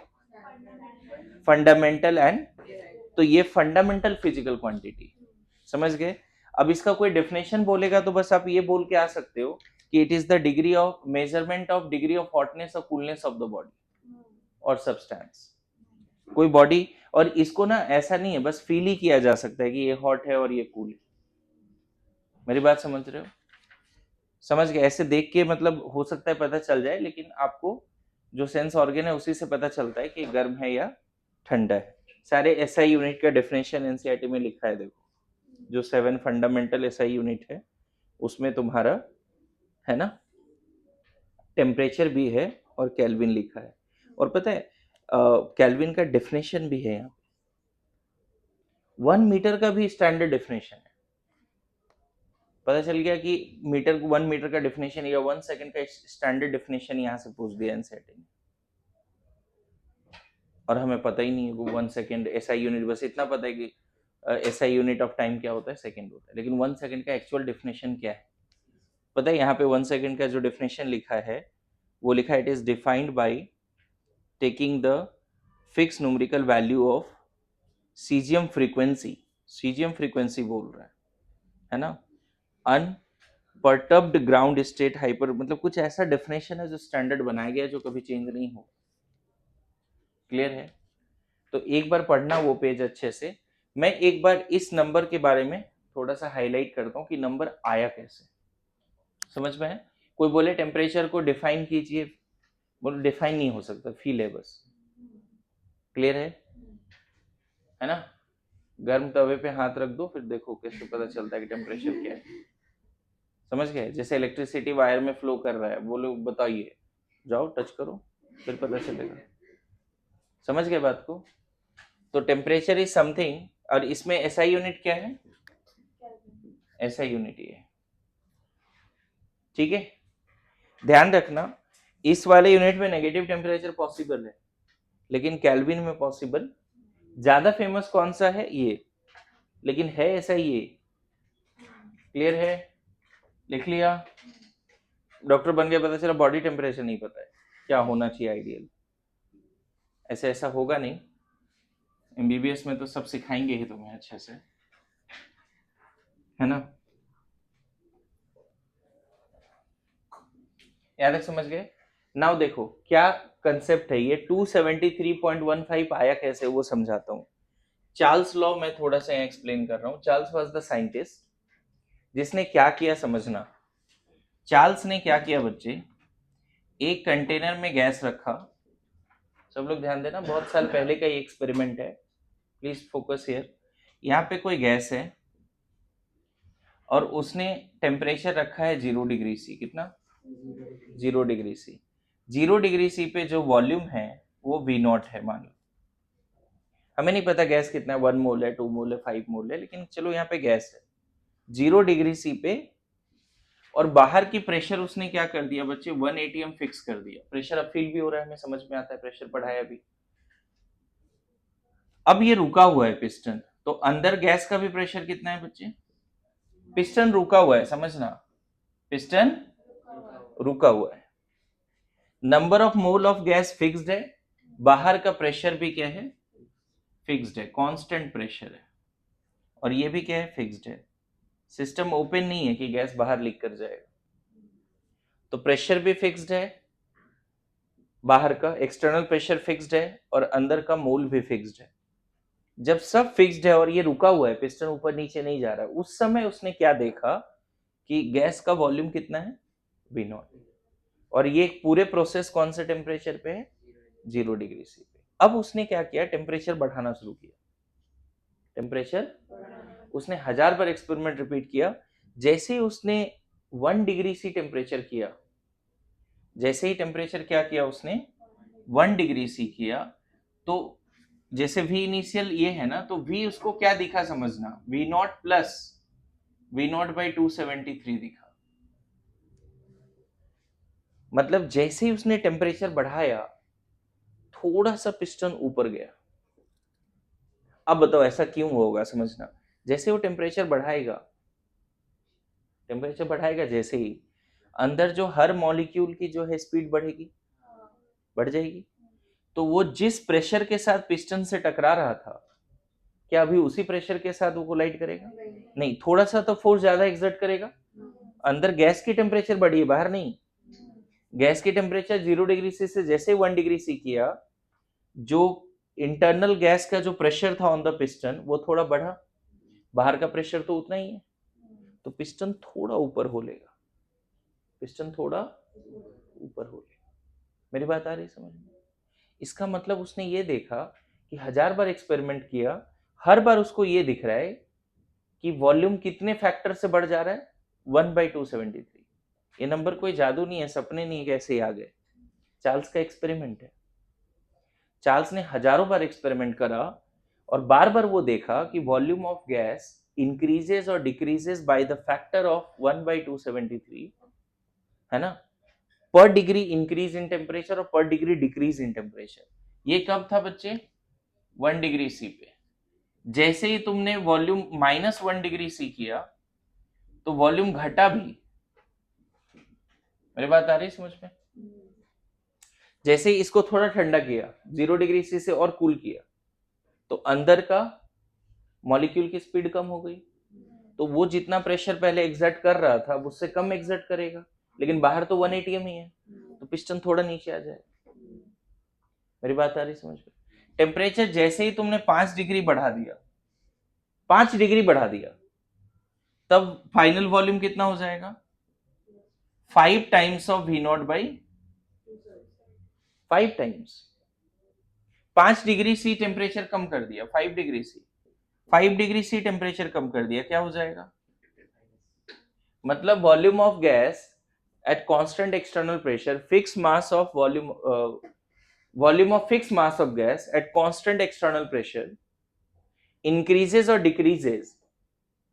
फंडामेंटल एंड, तो ये फंडामेंटल फिजिकल क्वांटिटी, समझ गए। अब इसका कोई डेफिनेशन बोलेगा तो बस आप ये बोल के आ सकते हो कि it is the degree of measurement of degree of hotness और कूलनेस ऑफ द बॉडी और सब्सटेंस, कोई बॉडी। और इसको ना ऐसा नहीं है बस फील ही किया जा सकता है कि ये हॉट है और ये कूल है। मेरी बात समझ रहे हो, समझ गए। ऐसे देख के मतलब हो सकता है पता चल जाए, लेकिन आपको जो सेंस ऑर्गन है उसी से पता चलता है कि गर्म है या ठंडा है। सारे एसआई यूनिट का डेफिनेशन एनसीईआरटी में लिखा है, देखो जो 7 फंडामेंटल एसआई यूनिट है उसमें तुम्हारा है ना टेम्परेचर भी है और केल्विन लिखा है। और पता है केल्विन का डेफिनेशन भी है यहाँ, 1 मीटर का भी स्टैंडर्ड डेफिनेशन है। पता चल गया कि 1 मीटर का डेफिनेशन या 1 सेकंड का स्टैंडर्ड डेफिनेशन यहाँ से पूछ दिया एनसीईआरटी ने, और हमें पता ही नहीं है वो 1 सेकंड एसआई यूनिट, बस इतना पता है कि एसआई यूनिट ऑफ टाइम क्या होता है, सेकंड होता है, लेकिन 1 सेकंड का एक्चुअल डेफिनेशन क्या है पता है। यहाँ पे 1 सेकंड का जो डेफिनेशन लिखा है वो लिखा है, it is defined by taking the fix numerical value of caesium frequency, caesium frequency बोल रहा है ना, अनपर्टर्ब्ड ग्राउंड स्टेट हाइपर, मतलब कुछ ऐसा डेफिनेशन है जो स्टैंडर्ड बनाया गया जो कभी चेंज नहीं हो। क्लियर है। तो एक बार पढ़ना वो पेज अच्छे से। मैं एक बार इस नंबर के बारे में थोड़ा सा हाईलाइट करता हूँ कि नंबर आया कैसे, समझ में है। कोई बोले टेम्परेचर को डिफाइन कीजिए, बोले डिफाइन नहीं हो सकता, फील है बस। क्लियर है ना। गर्म तवे पे हाथ रख दो फिर देखो कैसे पता चलता है कि टेम्परेचर क्या है, समझ गए। जैसे इलेक्ट्रिसिटी वायर में फ्लो कर रहा है, बोलो बताइए, जाओ टच करो फिर पता चलेगा, समझ गए बात को। तो टेम्परेचर इज समथिंग, और इसमें एसआई यूनिट क्या है, एसआई यूनिट ये है, ठीक है। ध्यान रखना इस वाले यूनिट में नेगेटिव टेम्परेचर पॉसिबल है, लेकिन केल्विन में पॉसिबल। ज्यादा फेमस कौन सा है ये, लेकिन है ऐसा ही ये। क्लियर है, लिख लिया। डॉक्टर बन गया, पता चला बॉडी टेम्परेचर नहीं पता है क्या होना चाहिए आइडियल, ऐसा ऐसा होगा नहीं। एमबीबीएस में तो सब सिखाएंगे ही तुम्हें अच्छे से, है ना। याद तक समझ गए। नाउ देखो क्या कंसेप्ट है ये, 273.15 आया कैसे वो समझाता हूँ। चार्ल्स लॉ मैं थोड़ा सा एक्सप्लेन कर रहा हूँ। चार्ल्स वाज द साइंटिस्ट जिसने क्या किया समझना। चार्ल्स ने क्या किया बच्चे, एक कंटेनर में गैस रखा, सब लोग ध्यान देना, बहुत साल पहले का ये एक्सपेरिमेंट है, प्लीज फोकस हियर। यहाँ पे कोई गैस है और उसने टेम्परेचर रखा है 0 डिग्री सी, कितना, 0 डिग्री सी। 0 डिग्री सी पे जो वॉल्यूम है वो V0 है मान लो। हमें नहीं पता गैस कितना है, 1 मोल है, 2 मोल है, 5 मोल है, लेकिन चलो यहाँ पे गैस है 0 डिग्री सी पे। और बाहर की प्रेशर उसने क्या कर दिया बच्चे, 1 atm फिक्स कर दिया। प्रेशर अब फील भी हो रहा है, हमें समझ में आता है, प्रेशर पढ़ाया अभी। अब ये रुका हुआ है पिस्टन, तो अंदर गैस का भी प्रेशर कितना है बच्चे, पिस्टन रुका हुआ है, समझना, पिस्टन रुका हुआ है। Number of mole of gas fixed है, बाहर का प्रेशर भी क्या है, फिक्स्ड है, कांस्टेंट प्रेशर है, और ये भी क्या है, फिक्स्ड है। सिस्टम ओपन नहीं है कि गैस बाहर लीक कर जाएगा, तो प्रेशर भी फिक्स्ड है, बाहर का एक्सटर्नल प्रेशर फिक्स्ड है और अंदर का मोल भी फिक्स्ड है। जब सब फिक्स्ड है और ये रुका हुआ है, पिस्टन ऊपर नीचे नहीं जा रहा है, उस समय उसने क्या देखा कि गैस का वॉल्यूम कितना है, V0, और ये पूरे प्रोसेस कौन से टेम्परेचर पे है, 0 डिग्री सी पे। अब उसने क्या किया, टेम्परेचर बढ़ाना शुरू किया। टेम्परेचर उसने 1000 बार एक्सपेरिमेंट रिपीट किया। जैसे ही उसने 1 डिग्री सी टेम्परेचर किया, जैसे ही टेम्परेचर क्या किया उसने 1 डिग्री सी किया, तो जैसे V इनिशियल ये है ना, तो V उसको क्या दिखा समझना, V0 प्लस V0 बाई 273 दिखा। मतलब जैसे ही उसने टेम्परेचर बढ़ाया, थोड़ा सा पिस्टन ऊपर गया। अब बताओ ऐसा क्यों होगा, समझना। जैसे वो टेम्परेचर बढ़ाएगा जैसे ही, अंदर जो हर मॉलिक्यूल की जो है स्पीड बढ़ेगी, बढ़ जाएगी। तो वो जिस प्रेशर के साथ पिस्टन से टकरा रहा था, क्या अभी उसी प्रेशर के साथ वो कोलाइड करेगा? नहीं, थोड़ा सा तो फोर्स ज्यादा एक्सर्ट करेगा। अंदर गैस की टेम्परेचर बढ़ी है, बाहर नहीं। गैस की टेम्परेचर 0 डिग्री सी से जैसे 1 डिग्री सी किया, जो इंटरनल गैस का जो प्रेशर था ऑन द पिस्टन वो थोड़ा बढ़ा, बाहर का प्रेशर तो उतना ही है, तो पिस्टन थोड़ा ऊपर हो लेगा, पिस्टन थोड़ा ऊपर हो लेगा। मेरी बात आ रही समझ में? इसका मतलब उसने ये देखा कि 1000 बार एक्सपेरिमेंट किया, हर बार उसको ये दिख रहा है कि वॉल्यूम कितने फैक्टर से बढ़ जा रहा है, 1/273। ये नंबर कोई जादू नहीं है, सपने नहीं, कैसे आ गए, चार्ल्स का एक्सपेरिमेंट है। चार्ल्स ने हजारों बार एक्सपेरिमेंट करा और बार बार वो देखा कि वॉल्यूम ऑफ गैस इंक्रीजेस और decreases by the factor of 1/273, है ना, पर डिग्री इंक्रीज इन टेम्परेचर और पर डिग्री डिक्रीज इन टेम्परेचर। ये कब था बच्चे, 1 डिग्री सी पे। जैसे ही तुमने वॉल्यूम -1 डिग्री सी किया, तो वॉल्यूम घटा भी। मेरी बात आ रही है समझ में? जैसे ही इसको थोड़ा ठंडा किया, 0 डिग्री सी से और कूल किया, तो अंदर का मॉलिक्यूल की स्पीड कम हो गई। तो वो जितना प्रेशर पहले एग्जर्ट कर रहा था उससे कम एग्जर्ट करेगा, लेकिन बाहर तो 1 atm ही है, तो पिस्टन थोड़ा नीचे आ जाए। मेरी बात आ रही समझ में? टेम्परेचर जैसे ही तुमने 5 डिग्री बढ़ा दिया, 5 डिग्री बढ़ा दिया, तब फाइनल वॉल्यूम कितना हो जाएगा, 5 times of V0 by 5 times. 5 degree C temperature कम कर दिया, 5 degree C, 5 degree C temperature कम कर दिया, क्या हो जाएगा, मतलब volume of gas at constant external pressure, fixed mass of volume of fixed mass of gas at constant external pressure increases or decreases,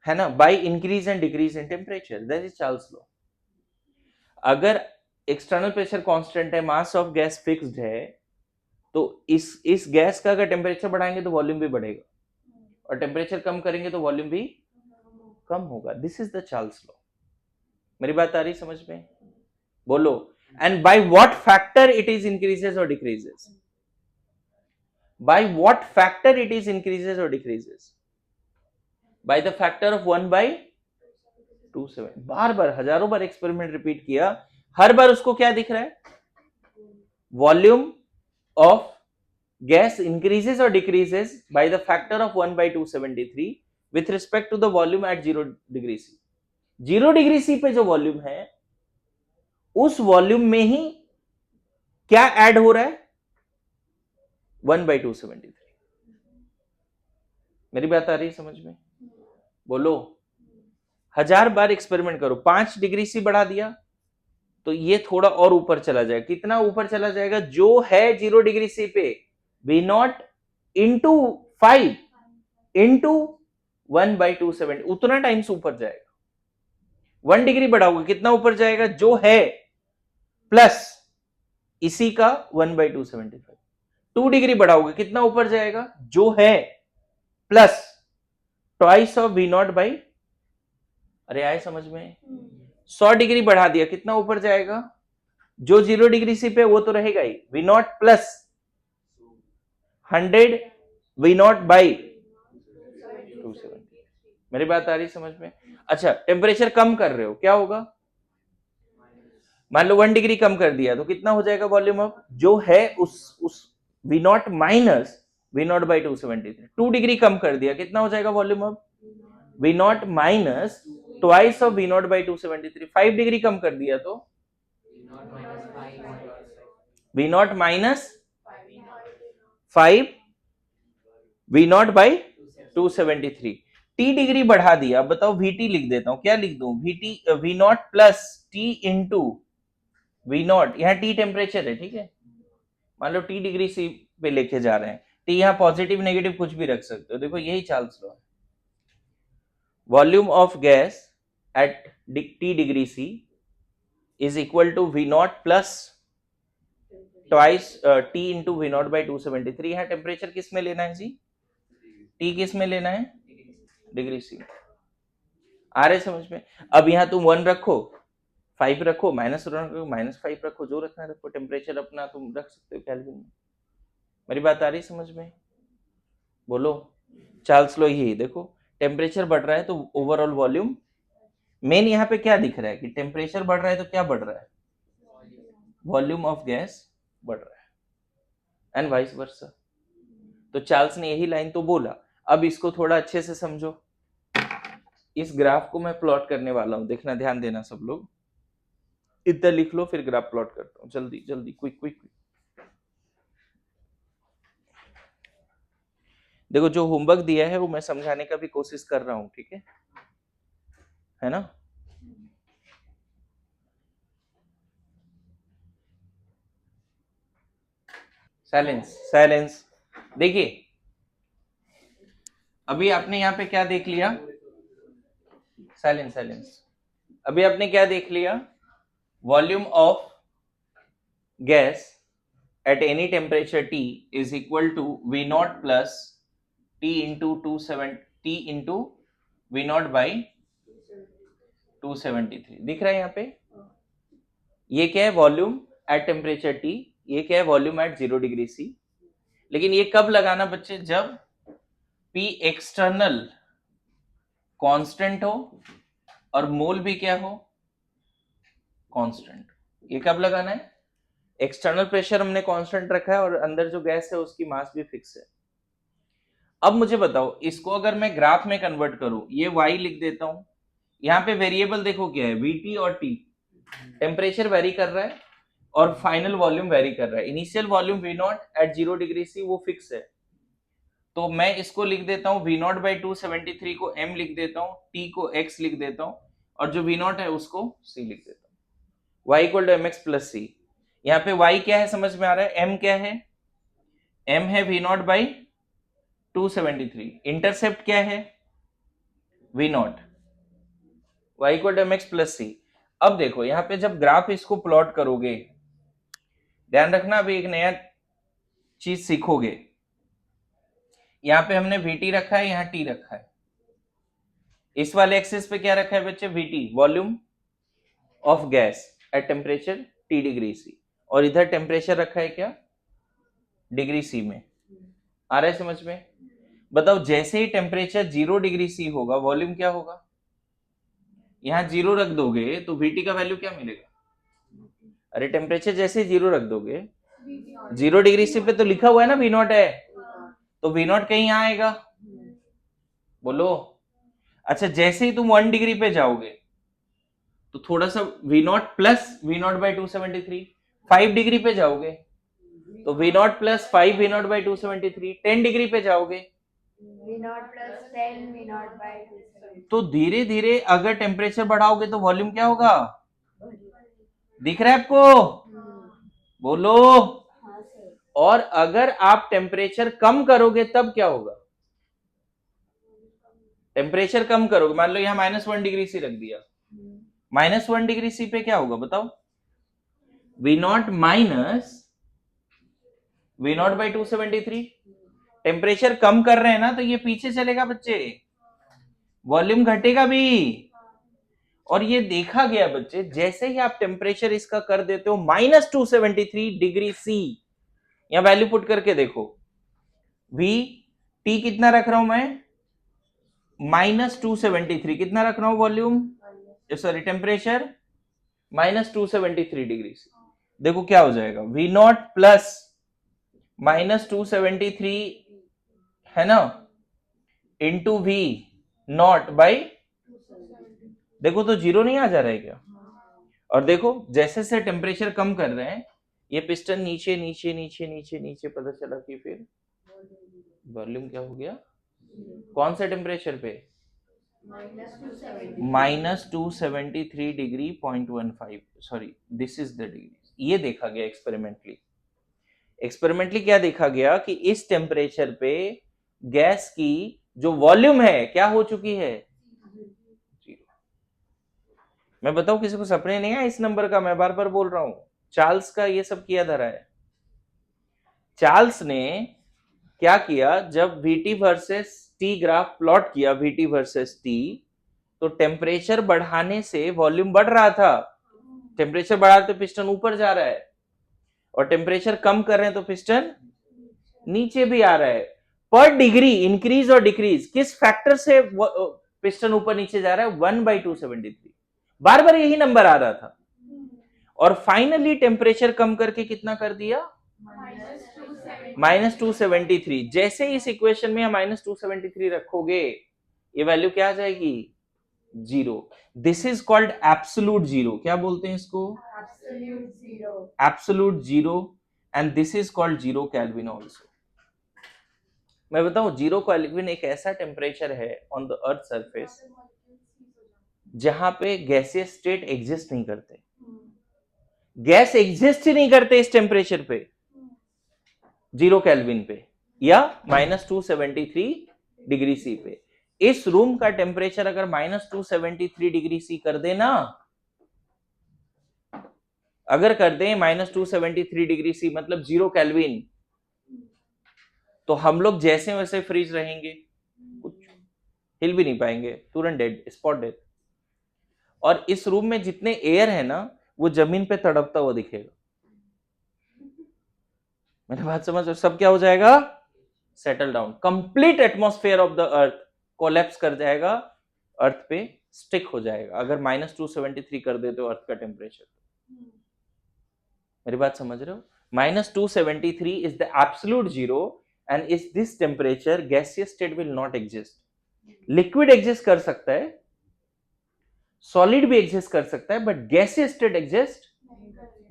है ना, by increase and decrease in temperature. That is Charles law. अगर external pressure constant है, mass of gas fixed है, तो इस gas का अगर temperature बढ़ाएंगे तो वॉल्यूम भी बढ़ेगा, और टेम्परेचर कम करेंगे तो वॉल्यूम भी कम होगा। This is the Charles law. मेरी बात आ रही समझ में? बोलो। And by what factor it is increases or decreases? By what factor it is increases or decreases? By the factor of 1/27। बार बार हजारों बार एक्सपेरिमेंट रिपीट किया, हर बार उसको क्या दिख रहा है, volume of gas increases or decreases by the factor of 1/273 with respect to the volume at 0 degree C. 0 degree C पे जो volume है, उस वॉल्यूम में ही क्या ऐड हो रहा है, 1/273। मेरी बात आ रही है समझ में? बोलो। 1000 बार एक्सपेरिमेंट करो, 5 डिग्री सी बढ़ा दिया तो ये थोड़ा और ऊपर चला जाएगा। कितना ऊपर चला जाएगा, जो है 0 डिग्री सी पे V0 इंटू 5 इंटू 1/270, उतना टाइम्स ऊपर जाएगा। 1 डिग्री बढ़ाओगे कितना ऊपर जाएगा, जो है प्लस इसी का 1/275। 2 डिग्री बढ़ाओगे कितना ऊपर जाएगा, जो है plus twice of V0 by, अरे आए समझ में? 100 डिग्री बढ़ा दिया कितना ऊपर जाएगा, जो 0 डिग्री सी पे वो तो रहेगा ही, V0 प्लस 100 V0 बाई 270। मेरी बात आ रही समझ में? अच्छा, टेम्परेचर कम कर रहे हो, क्या होगा, मान लो 1 डिग्री कम कर दिया तो कितना हो जाएगा वॉल्यूम अप, जो है उस V naught minus V not by 273। 2 degree कम कर दिया कितना हो जाएगा volume up, V naught minus twice of V not by 273। 5 degree कम कर दिया तो V naught minus 5 V not by 273। T degree बढ़ा दिया, अब बताओ वीटी लिख देता हूं, क्या लिख दूं, VT V not plus T into V not, यहां टी टेम्परेचर है, ठीक है, मान लो टी डिग्री सी पे लेके जा रहे हैं, टी यहां पॉजिटिव नेगेटिव कुछ भी रख सकते हो, देखो यही चार्ल्स लॉ है। Volume of gas at T degree C is equal to V not plus twice T into V not by 273। यहां टेम्परेचर किस में लेना है जी, टी किस में लेना है, डिग्री सी। आ रहे समझ में। अब यहां तुम 1 रखो, 5 रखो, -5 रखो, जो रखना रखो, टेम्परेचर अपना तुम रख सकते हो केल्विन में। मेरी बात आ रही समझ में, बोलो। चार्ल्स लॉ यही देखो, टेम्परेचर बढ़ रहा है तो ओवरऑल वॉल्यूम, मेन यहाँ पे क्या दिख रहा है कि टेम्परेचर बढ़ रहा है तो क्या बढ़ रहा है, वॉल्यूम ऑफ गैस बढ़ रहा है, एंड वाइस वर्सा। तो चार्ल्स ने यही लाइन तो बोला। अब इसको थोड़ा अच्छे से समझो, इस ग्राफ को मैं प्लॉट करने वाला हूं, देखना, ध्यान देना सब लोग, इतना लिख लो फिर ग्राफ प्लॉट करता हूं, जल्दी जल्दी, क्विक क्विक। देखो जो होमवर्क दिया है वो मैं समझाने का भी कोशिश कर रहा हूं, ठीक है ना। Silence silence. देखिए अभी आपने यहाँ पे क्या देख लिया, साइलेंस साइलेंस, अभी आपने क्या देख लिया, volume of gas at any temperature T is equal to V naught plus T into 27 T into V naught by 273। दिख रहा है यहाँ पे, ये क्या है वॉल्यूम एट टेम्परेचर T, ये क्या है वॉल्यूम एट 0 डिग्री C। लेकिन ये कब लगाना बच्चे, जब P एक्सटर्नल कांस्टेंट हो और मोल भी क्या हो, कांस्टेंट। ये कब लगाना है, एक्सटर्नल प्रेशर हमने कांस्टेंट रखा है और अंदर जो गैस है उसकी मास भी फिक्स है। अब मुझे बताओ इसको अगर मैं ग्राफ में कन्वर्ट करूं, ये y लिख देता हूं, यहाँ पे वेरिएबल देखो क्या है, Vt और T, टेम्परेचर वेरी कर रहा है और फाइनल वॉल्यूम वेरी कर रहा है। Initial volume V not at 0 degree C वो फिक्स है, तो मैं इसको लिख देता हूँ V नॉट बाई 273 को m लिख देता हूँ, T को x लिख देता हूँ, और जो V नॉट है उसको c लिख देता हूँ। y equal to mx plus c। यहाँ पे y क्या है समझ में आ रहा है, m क्या है, m है V नॉट बाई 273, इंटरसेप्ट क्या है V not, y equal to mx plus c। अब देखो यहाँ पे जब ग्राफ इसको प्लॉट करोगे, ध्यान रखना अभी एक नया चीज सीखोगे, यहाँ पे हमने Vt रखा है, यहाँ T रखा है, इस वाले एक्सिस पे क्या रखा है बच्चे, Vt volume of gas at temperature T degree C, और इधर टेम्परेचर रखा है क्या, डिग्री C में। आ रहा है समझ में। बताओ जैसे ही टेम्परेचर 0 डिग्री C होगा वॉल्यूम क्या होगा, यहां 0 रख दोगे तो Vt का वैल्यू क्या मिलेगा, अरे टेम्परेचर जैसे ही 0 रख दोगे, 0 डिग्री C पे तो लिखा हुआ है ना V नॉट है, तो V नॉट कहीं यहाँ आएगा, बोलो। अच्छा जैसे ही तुम 1 डिग्री पे जाओगे तो थोड़ा सा V not plus V naught by 273, 5 degree पे जाओगे तो V not plus 5 V naught by 273, 10 degree पे जाओगे V not plus 10 V naught by 273। तो धीरे धीरे अगर टेम्परेचर बढ़ाओगे तो वॉल्यूम क्या होगा, दिख रहा है आपको, बोलो। हाँ सर। और अगर आप टेम्परेचर कम करोगे तब क्या होगा, टेम्परेचर कम करोगे, मान लो यहाँ -1 डिग्री सी रख दिया, -1 डिग्री सी पे क्या होगा बताओ, V naught minus V naught by 273। Temperature कम कर रहे हैं ना तो ये पीछे चलेगा बच्चे, वॉल्यूम घटेगा भी। और ये देखा गया बच्चे, जैसे ही आप टेम्परेचर इसका कर देते हो -273 डिग्री C, यहां वैल्यू पुट करके देखो, V T कितना रख रहा हूं मैं, -273, कितना रख रहा हूं volume, sorry temperature -273 degree C. देखो क्या हो जाएगा, V0 प्लस -273 है ना, इंटू V0 बाई, देखो तो जीरो नहीं आ जा रहा है क्या? और देखो जैसे से टेम्परेचर कम कर रहे हैं, ये पिस्टन नीचे नीचे नीचे नीचे नीचे, पता चला कि फिर वॉल्यूम क्या हो गया, कौन से टेम्परेचर पे, -273 degree 0.15, sorry this is the degree. ये देखा गया एक्सपेरिमेंटली। एक्सपेरिमेंटली क्या देखा गया कि इस टेम्परेचर पे गैस की जो वॉल्यूम है क्या हो चुकी है, जीरो। मैं बताऊं किसी को सपने नहीं आया इस नंबर का, मैं बार बार बोल रहा हूं, चार्ल्स का ये सब किया धरा है। चार्ल्स ने क्या किया, जब VT versus T graph plot किया, VT वर्सेस T, तो टेम्परेचर बढ़ाने से वॉल्यूम बढ़ रहा था, टेम्परेचर बढ़ा तो पिस्टन ऊपर जा रहा है, और टेम्परेचर कम कर रहे हैं तो पिस्टन नीचे भी आ रहा है। पर डिग्री इंक्रीज और डिक्रीज किस फैक्टर से पिस्टन ऊपर नीचे जा रहा है, 1/273, बार बार यही नंबर आ रहा था। और फाइनली टेम्परेचर कम करके कितना कर दिया, -273। जैसे इस इक्वेशन में -273 रखोगे, ये वैल्यू क्या आ जाएगी, zero. This is called absolute zero. क्या बोलते हैं इसको, absolute zero. And this is called zero kelvin also. मैं बताऊं, जीरो केल्विन एक ऐसा टेम्परेचर है ऑन द अर्थ सरफेस जहां पे गैसियस स्टेट एग्जिस्ट नहीं करते, गैस एग्जिस्ट ही नहीं करते इस टेम्परेचर पे, जीरो केल्विन पे या -273 डिग्री सी पे। इस रूम का टेम्परेचर अगर -273 डिग्री सी कर देना, अगर कर दें -273 डिग्री सी मतलब जीरो केल्विन, तो हम लोग जैसे वैसे फ्रीज रहेंगे, कुछ हिल भी नहीं पाएंगे, तुरंत डेड, स्पॉट डेड। और इस रूम में जितने एयर है ना, वो जमीन पे तड़पता हुआ दिखेगा। मेरी बात समझ, सब क्या हो जाएगा, settle down, complete atmosphere of the earth collapse कर जाएगा, अर्थ पे स्टिक हो जाएगा अगर -273 कर देते हो अर्थ का टेम्परेचर। मेरी बात समझ रहे हो, -273 is the absolute zero, and is this temperature gaseous state will not exist. Liquid exist कर सकता है, सॉलिड भी एग्जिस्ट कर सकता है, बट गैसियस स्टेट एग्जिस्ट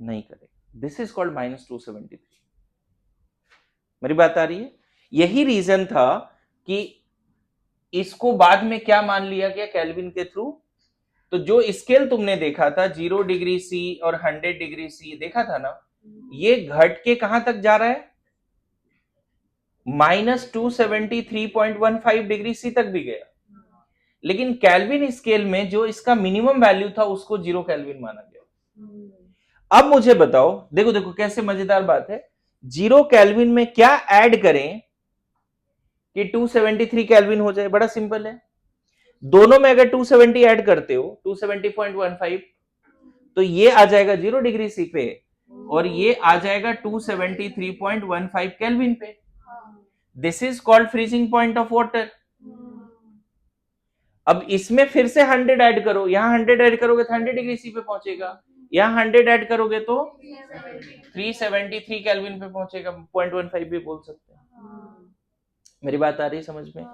नहीं करेगा। This is called -273। मेरी बात आ रही है? यही रीजन था कि इसको बाद में क्या मान लिया गया केल्विन के थ्रू। तो जो स्केल तुमने देखा था 0 डिग्री सी और 100 डिग्री सी देखा था ना, ये घट के कहां तक जा रहा है, -273.15 डिग्री सी तक भी गया। लेकिन केल्विन स्केल में जो इसका मिनिमम वैल्यू था उसको जीरो केल्विन माना गया। अब मुझे बताओ, देखो देखो कैसे मजेदार बात है, जीरो केल्विन में क्या ऐड करें कि 273 केल्विन हो जाए, बड़ा सिंपल है। दोनों में अगर 270 ऐड करते हो 270.15, तो ये आ जाएगा 0 डिग्री सी पे, और ये आ जाएगा 273.15 केल्विन पे। This is called freezing point of water. अब इसमें फिर से 100 ऐड करो, यहां 100 ऐड करोगे तो 100 डिग्री सी पे पहुंचेगा, यहां 100 ऐड करोगे तो 373 केल्विन पे पहुंचेगा, 0.15 भी बोल सकते हैं। मेरी बात आ रही है समझ में?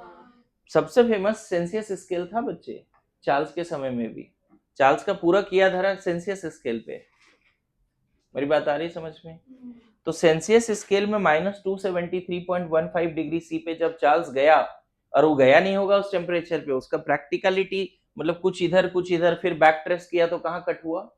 सबसे फेमस सेल्सियस स्केल था बच्चे, चार्ल्स के समय में भी। चार्ल्स का पूरा किया धरा सेल्सियस स्केल पे। मेरी बात आ रही है समझ में? तो सेल्सियस स्केल में -273.15 डिग्री सी पे जब चार्ल्स गया, और वो गया नहीं होगा उस टेम्परेचर पे, उसका प्रैक्टिकलिटी मतलब कुछ इधर, फिर बैक ट्रेस किया तो कहां कट हुआ,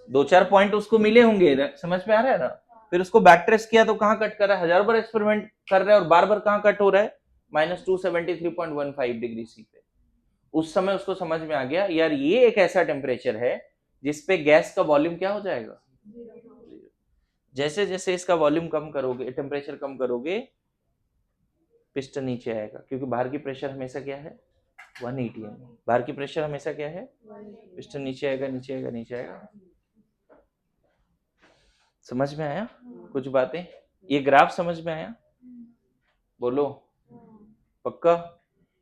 दो चार पॉइंट उसको मिले होंगे, समझ में आ रहा है ना? फिर उसको बैक ट्रेस किया तो कहां कट कर रहा है, 1000 बार एक्सपेरिमेंट कर रहा है और बार बार कहां कट हो रहा है, -273.15 डिग्री सी पे। उस समय उसको समझ में आ गया, यार ये एक ऐसा टेम्परेचर है जिसपे गैस का वॉल्यूम क्या हो जाएगा, जैसे जैसे इसका वॉल्यूम कम करोगे, टेम्परेचर कम करोगे, पिस्टन नीचे आएगा, क्योंकि बाहर की प्रेशर हमेशा क्या है, 180 mm। बाहर की प्रेशर हमेशा क्या है, पिस्टन नीचे आएगा, नीचे आएगा, नीचे आएगा। समझ में आया कुछ बातें? ये ग्राफ समझ में आया? बोलो पक्का?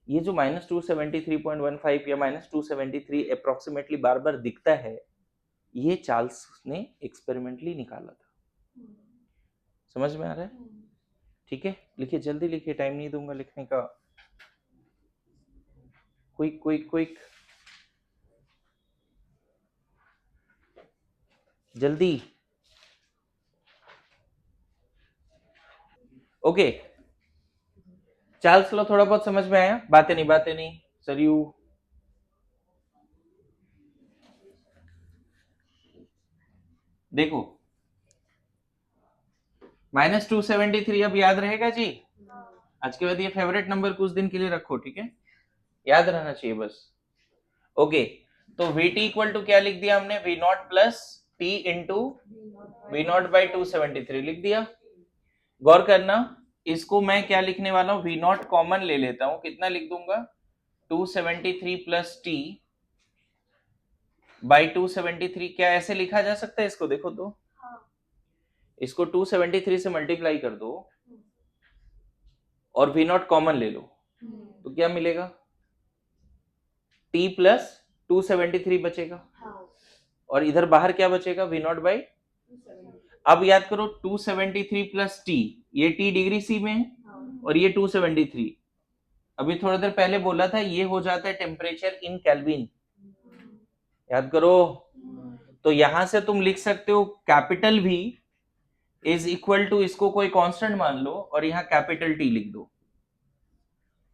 ये जो -273.15 या -273 अप्रोक्सीमेटली बार बार दिखता है, ये चार्ल्स ने एक्सपेरिमेंटली निकाला था। समझ में आ रहा है? ठीक है, लिखिए, जल्दी लिखिए, टाइम नहीं दूंगा लिखने का। क्विक क्विक क्विक, जल्दी। ओके, चार्ल्स लॉ थोड़ा बहुत समझ में आया? बातें नहीं सरयू। देखो, -273 अब याद रहेगा जी? आज के बाद ये फेवरेट नंबर कुछ दिन के लिए रखो, ठीक है? याद रहना चाहिए बस। ओके, तो Vt इक्वल टू क्या लिख दिया हमने? V0 plus T into V0 by 273 लिख दिया। गौर करना, इसको मैं क्या लिखने वाला हूं? V0 कॉमन ले लेता हूं, कितना लिख दूंगा? 273 प्लस T बाई 273। क्या ऐसे लिखा जा सकता है इसको? देखो तो, इसको 273 से मल्टीप्लाई कर दो और V0 कॉमन ले लो, तो क्या मिलेगा? T प्लस 273 बचेगा, और इधर बाहर क्या बचेगा? V0 by. अब याद करो, 273 प्लस T, ये T डिग्री सी में है और ये 273। अभी थोड़ा देर पहले बोला था ये हो जाता है टेम्परेचर इन केल्विन, याद करो। तो यहां से तुम लिख सकते हो capital V is equal to, इसको कोई कांस्टेंट मान लो और यहां कैपिटल T लिख दो।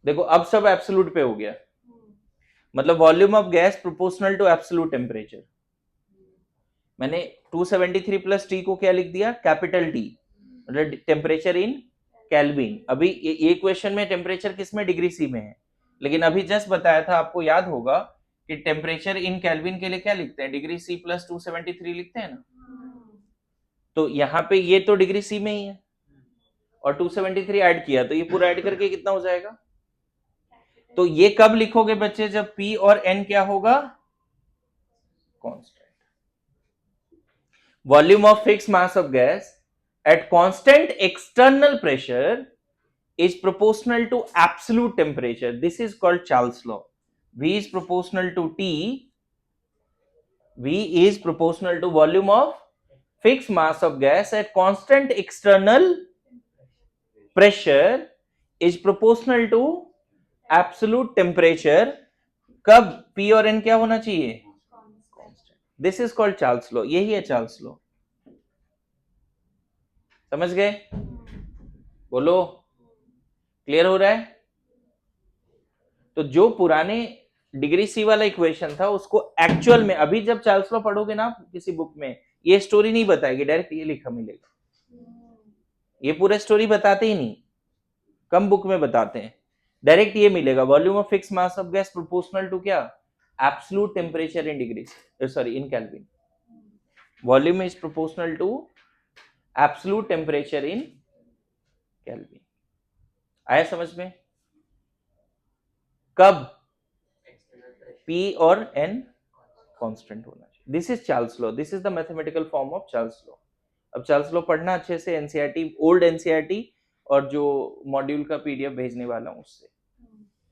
देखो, अब सब एब्सोल्यूट पे हो गया, मतलब volume of gas proportional to absolute temperature. मैंने 273 प्लस T को क्या लिख दिया? कैपिटल T, मतलब टेम्परेचर इन केल्विन। अभी ये क्वेश्चन में टेम्परेचर किस में? डिग्री सी में है, लेकिन अभी जस्ट बताया था, आपको याद होगा कि टेम्परेचर इन केल्विन के लिए क्या लिखते हैं? डिग्री सी प्लस 273 लिखते हैं ना। तो यहाँ पे ये तो डिग्री सी में ही है और 273 ऐड किया, तो ये पूरा ऐड करके कितना हो जाएगा? तो ये कब लिखोगे बच्चे? जब P और N क्या होगा? Constant. Volume of fix mass of gas at constant external pressure is proportional to absolute temperature. This is called Charles law. V is proportional to T. V is proportional to volume of fixed mass of gas at constant external pressure is proportional to absolute temperature. कब P और N क्या होना चाहिए? This is called Charles law. यही है Charles law. समझ गए? बोलो, क्लियर हो रहा है? तो जो पुराने डिग्री सी वाला इक्वेशन था उसको एक्चुअल में, अभी जब चार्ल्स लॉ पढ़ोगे ना किसी बुक में, ये स्टोरी नहीं बताएगी, डायरेक्ट ये लिखा मिलेगा। ये पूरा स्टोरी बताते ही नहीं, कम बुक में बताते हैं, डायरेक्ट ये मिलेगा, volume of fix mass of gas proportional to क्या? Absolute temperature in degree, sorry in Kelvin. Volume is proportional to absolute temperature in Kelvin. आया समझ में? कब P और N कांस्टेंट होना चाहिए। This is Charles law, this is the mathematical form of Charles law. अब Charles law पढ़ना अच्छे से, एनसीईआरटी, ओल्ड एनसीईआरटी और जो मॉड्यूल का पीडीएफ भेजने वाला हूं उससे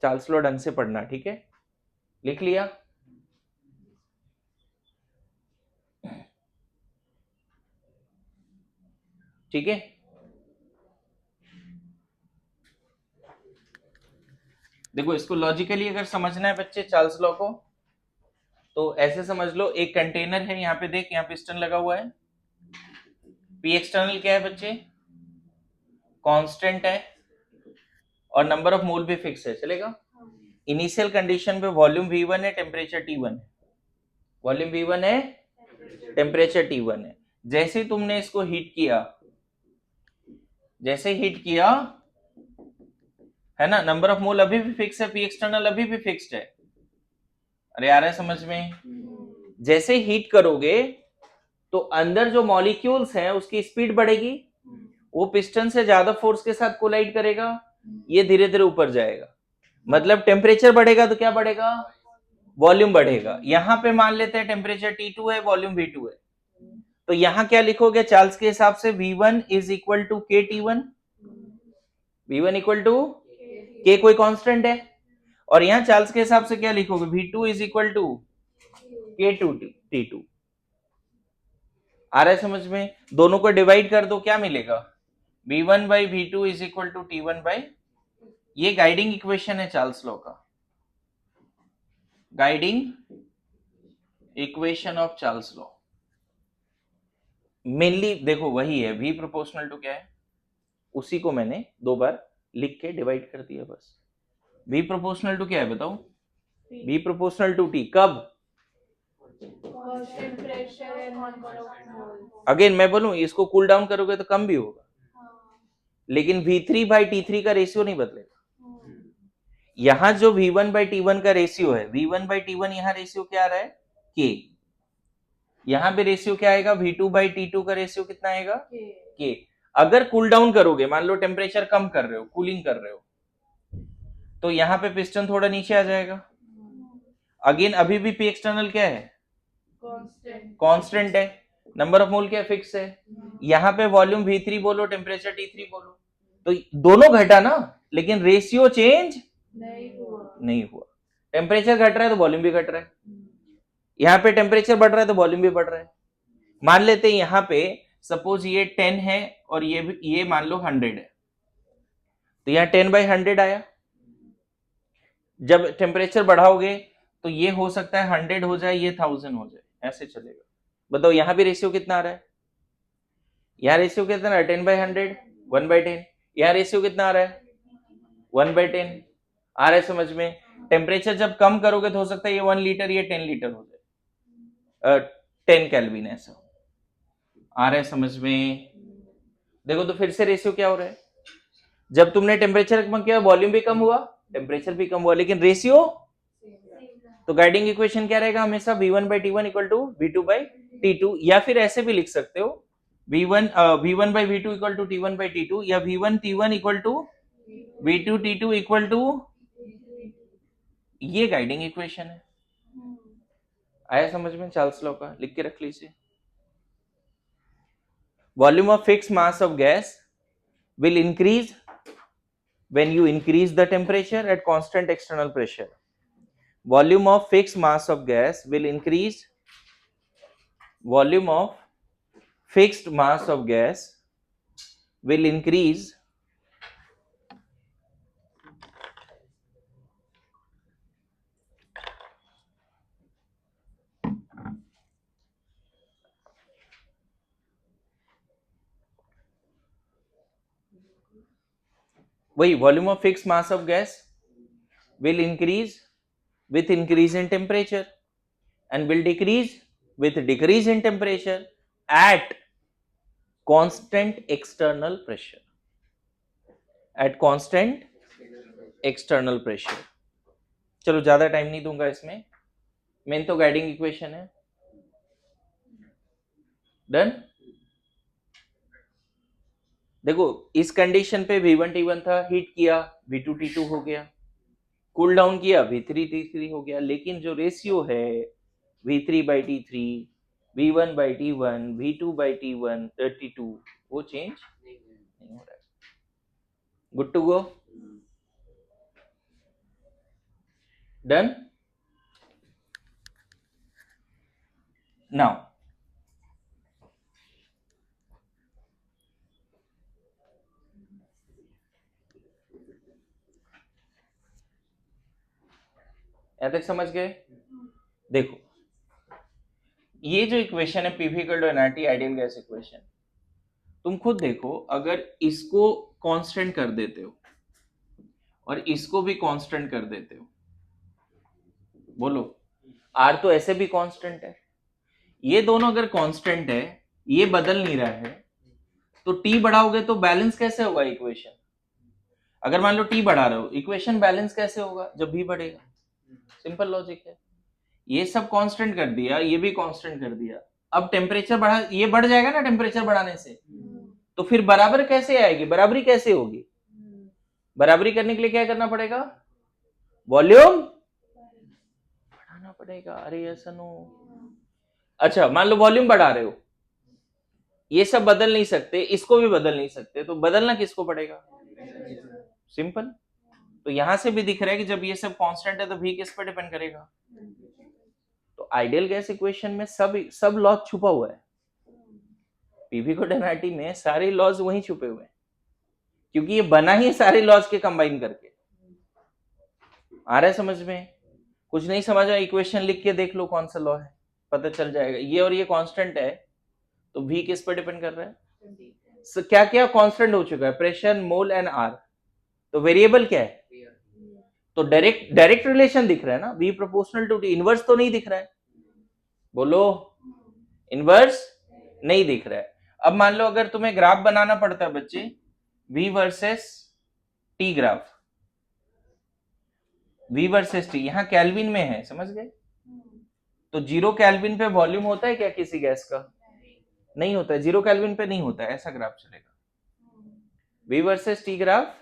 चार्ल्स लॉ ढंग से पढ़ना, ठीक है? लिख लिया? ठीक है, देखो इसको लॉजिकली अगर समझना है बच्चे चार्ल्स लॉ को, तो ऐसे समझ लो, एक कंटेनर है, यहाँ पे देख, यहाँ पिस्टन लगा हुआ है, पी एक्सटर्नल क्या है बच्चे? कांस्टेंट है, और नंबर ऑफ मोल भी फिक्स है, चलेगा? इनिशियल कंडीशन पे वॉल्यूम V1 है, टेम्परेचर T1 है। वॉल्यूम V1 है, टेम्परेचर T1 है। जैसे तुमने इसको हीट किया, जैसे हीट किया है ना, नंबर ऑफ मोल अभी भी फिक्स है, पी एक्सटर्नल अभी भी फिक्स्ड है। अरे आ रहा है समझ में? जैसे हीट करोगे तो अंदर जो मॉलिक्यूल्स हैं उसकी स्पीड बढ़ेगी, वो पिस्टन से ज्यादा फोर्स के साथ कोलाइड करेगा, ये धीरे धीरे ऊपर जाएगा, मतलब टेम्परेचर बढ़ेगा तो क्या बढ़ेगा? वॉल्यूम बढ़ेगा। यहां पे मान लेते हैं टेम्परेचर T2 है, वॉल्यूम V2 है, तो यहां क्या लिखोगे चार्ल्स के हिसाब से? V1 इज इक्वल टू के T1, V1 इक्वल टू के कोई कांस्टेंट है, और यहां चार्ल्स के हिसाब से क्या लिखोगे? V2 इज इक्वल टू के टू T2। आ रहा है समझ में? दोनों को डिवाइड कर दो, क्या मिलेगा? V1 by V2 is equal to T1 by, ये गाइडिंग इक्वेशन है चार्ल्स लॉ का, guiding equation of Charles law. Mainly देखो वही है, V प्रोपोर्शनल टू क्या है, उसी को मैंने 2 बार लिख के डिवाइड कर दिया बस। V प्रोपोर्शनल टू क्या है बताओ? V प्रोपोर्शनल टू T कब? constant pressure and number of moles. Again मैं बोलूं, इसको कूल डाउन करोगे तो कम भी होगा, लेकिन V3 by T3 का रेशियो नहीं बदलेगा। यहां जो V1 by T1 का रेशियो है, V1 by T1 यहां रेशियो क्या आ रहा है? K। यहां पे रेशियो क्या आएगा? V2 by T2 का रेशियो कितना आएगा? K। अगर कूल डाउन करोगे, मान लो टेम्परेचर कम कर रहे हो, कूलिंग कर रहे हो, तो यहां पे पिस्टन थोड़ा नीचे आ जाएगा। अगेन अभी भी P एक्सटर्नल क्या है? कांस्टेंट है। नंबर ऑफ मोल क्या है? फिक्स है। यहां पे वॉल्यूम V3 बोलो, टेम्परेचर T3 बोलो, तो दोनों घटा ना, लेकिन रेशियो चेंज नहीं हुआ। टेम्परेचर घट रहा है तो वॉल्यूम भी घट रहा है, यहां पे टेम्परेचर बढ़ रहा है तो वॉल्यूम भी बढ़ रहा है। मान लेते हैं यहां पे सपोज ये 10 है और ये मान लो 100 है, तो यहां 10 by 100 आया। जब टेम्परेचर बढ़ाओगे तो ये हो सकता है 100 हो जाए, ये 1000 हो जाए, ऐसे चलेगा। बताओ यहां भी रेशियो कितना आ रहा है? यहां रेशियो कितना आ रहा है? 10 by 100, 1 by 10। यहां रेशियो कितना आ रहा है? 1 by 10। आ रहा है समझ में? टेम्परेचर जब कम करोगे तो हो सकता है ये 1 लीटर, ये 10 लीटर हो जाए, 10 केल्विन, ऐसा। आ रहा है समझ में? देखो तो फिर से रेशियो क्या हो रहा है? जब तुमने टेम्परेचर कम किया, वॉल्यूम भी कम हुआ, टेम्परेचर भी कम हुआ, लेकिन रेशियो, तो गाइडिंग इक्वेशन क्या रहेगा हमेशा? V1 by T1 equal to V2 by T2, या फिर ऐसे भी लिख सकते हो, V1 by V2 equal to T1 by T2, या V1 T1 equal to V2 T2 equal to, ये गाइडिंग इक्वेशन है। आया समझ में? चार्ल्स लॉ का लिख के रख लीजिए। Volume of fix mass of gas will increase when you increase the temperature at constant external pressure. Volume of fixed mass of gas will increase, volume of fixed mass of gas will increase वही, volume of fix mass of gas will increase with increase in temperature and will decrease with decrease in temperature at constant external pressure, at constant external pressure। चलो ज्यादा time नहीं दूंगा इसमें, main तो guiding equation है। Done? देखो इस condition पे V1 T1 था, हीट किया V2 T2 हो गया, कूल डाउन किया V3 T3 हो गया, लेकिन जो रेशियो है V3 by T3, V1 by T1, V2 by T1 T2, वो चेंज नहीं हो रहा है। Good to go? Done? Now यहां तक समझ गए? देखो ये जो इक्वेशन है PV equal to nRT, ideal gas equation, तुम खुद देखो, अगर इसको कांस्टेंट कर देते हो और इसको भी कांस्टेंट कर देते हो, बोलो R तो ऐसे भी कांस्टेंट है, ये दोनों अगर कांस्टेंट है, ये बदल नहीं रहा है, तो T बढ़ाओगे तो बैलेंस कैसे होगा इक्वेशन? अगर मान लो T बढ़ा रहे हो, इक्वेशन बैलेंस कैसे होगा जब V बढ़ेगा? सिंपल लॉजिक है। ये सब कांस्टेंट कर दिया, ये भी कांस्टेंट कर दिया, अब टेम्परेचर बढ़ा, ये बढ़ जाएगा ना टेम्परेचर बढ़ाने से, तो फिर बराबर कैसे आएगी? बराबरी कैसे होगी? बराबरी करने के लिए क्या करना पड़ेगा? वॉल्यूम बढ़ाना पड़ेगा। अरे ऐसा नो, अच्छा मान लो वॉल्यूम बढ़ा रहे हो, ये सब बदल नहीं सकते, इसको भी बदल नहीं सकते, तो बदलना किसको पड़ेगा? सिंपल। तो यहां से भी दिख रहा है कि जब ये सब कांस्टेंट है तो V किस पर डिपेंड करेगा? तो आइडियल गैस इक्वेशन में सब लॉ छुपा हुआ है। पीवी कोड एनआरटी में सारे लॉज वहीं छुपे हुए हैं, क्योंकि ये बना ही सारे लॉज के कंबाइन करके। आ रहा है समझ में? कुछ नहीं समझ आया, इक्वेशन लिख के देख लो कौन सा लॉ है, पता चल जाएगा। ये और ये कांस्टेंट है, तो v किस पर डिपेंड कर रहा है? क्या क्या कांस्टेंट हो चुका है? Pressure, mole and R. तो वेरिएबल क्या है? तो डायरेक्ट रिलेशन दिख रहा है ना, v proportional to t। Inverse तो नहीं दिख रहा है, बोलो, इनवर्स नहीं दिख रहा है। अब मान लो अगर तुम्हें ग्राफ बनाना पड़ता है बच्चे, v versus t graph, v versus t, यहां केल्विन में है, समझ गए? तो 0 केल्विन पे वॉल्यूम होता है क्या किसी गैस का? नहीं होता है, 0 केल्विन पे नहीं होता है, ऐसा ग्राफ चलेगा v वर्सेस t ग्राफ।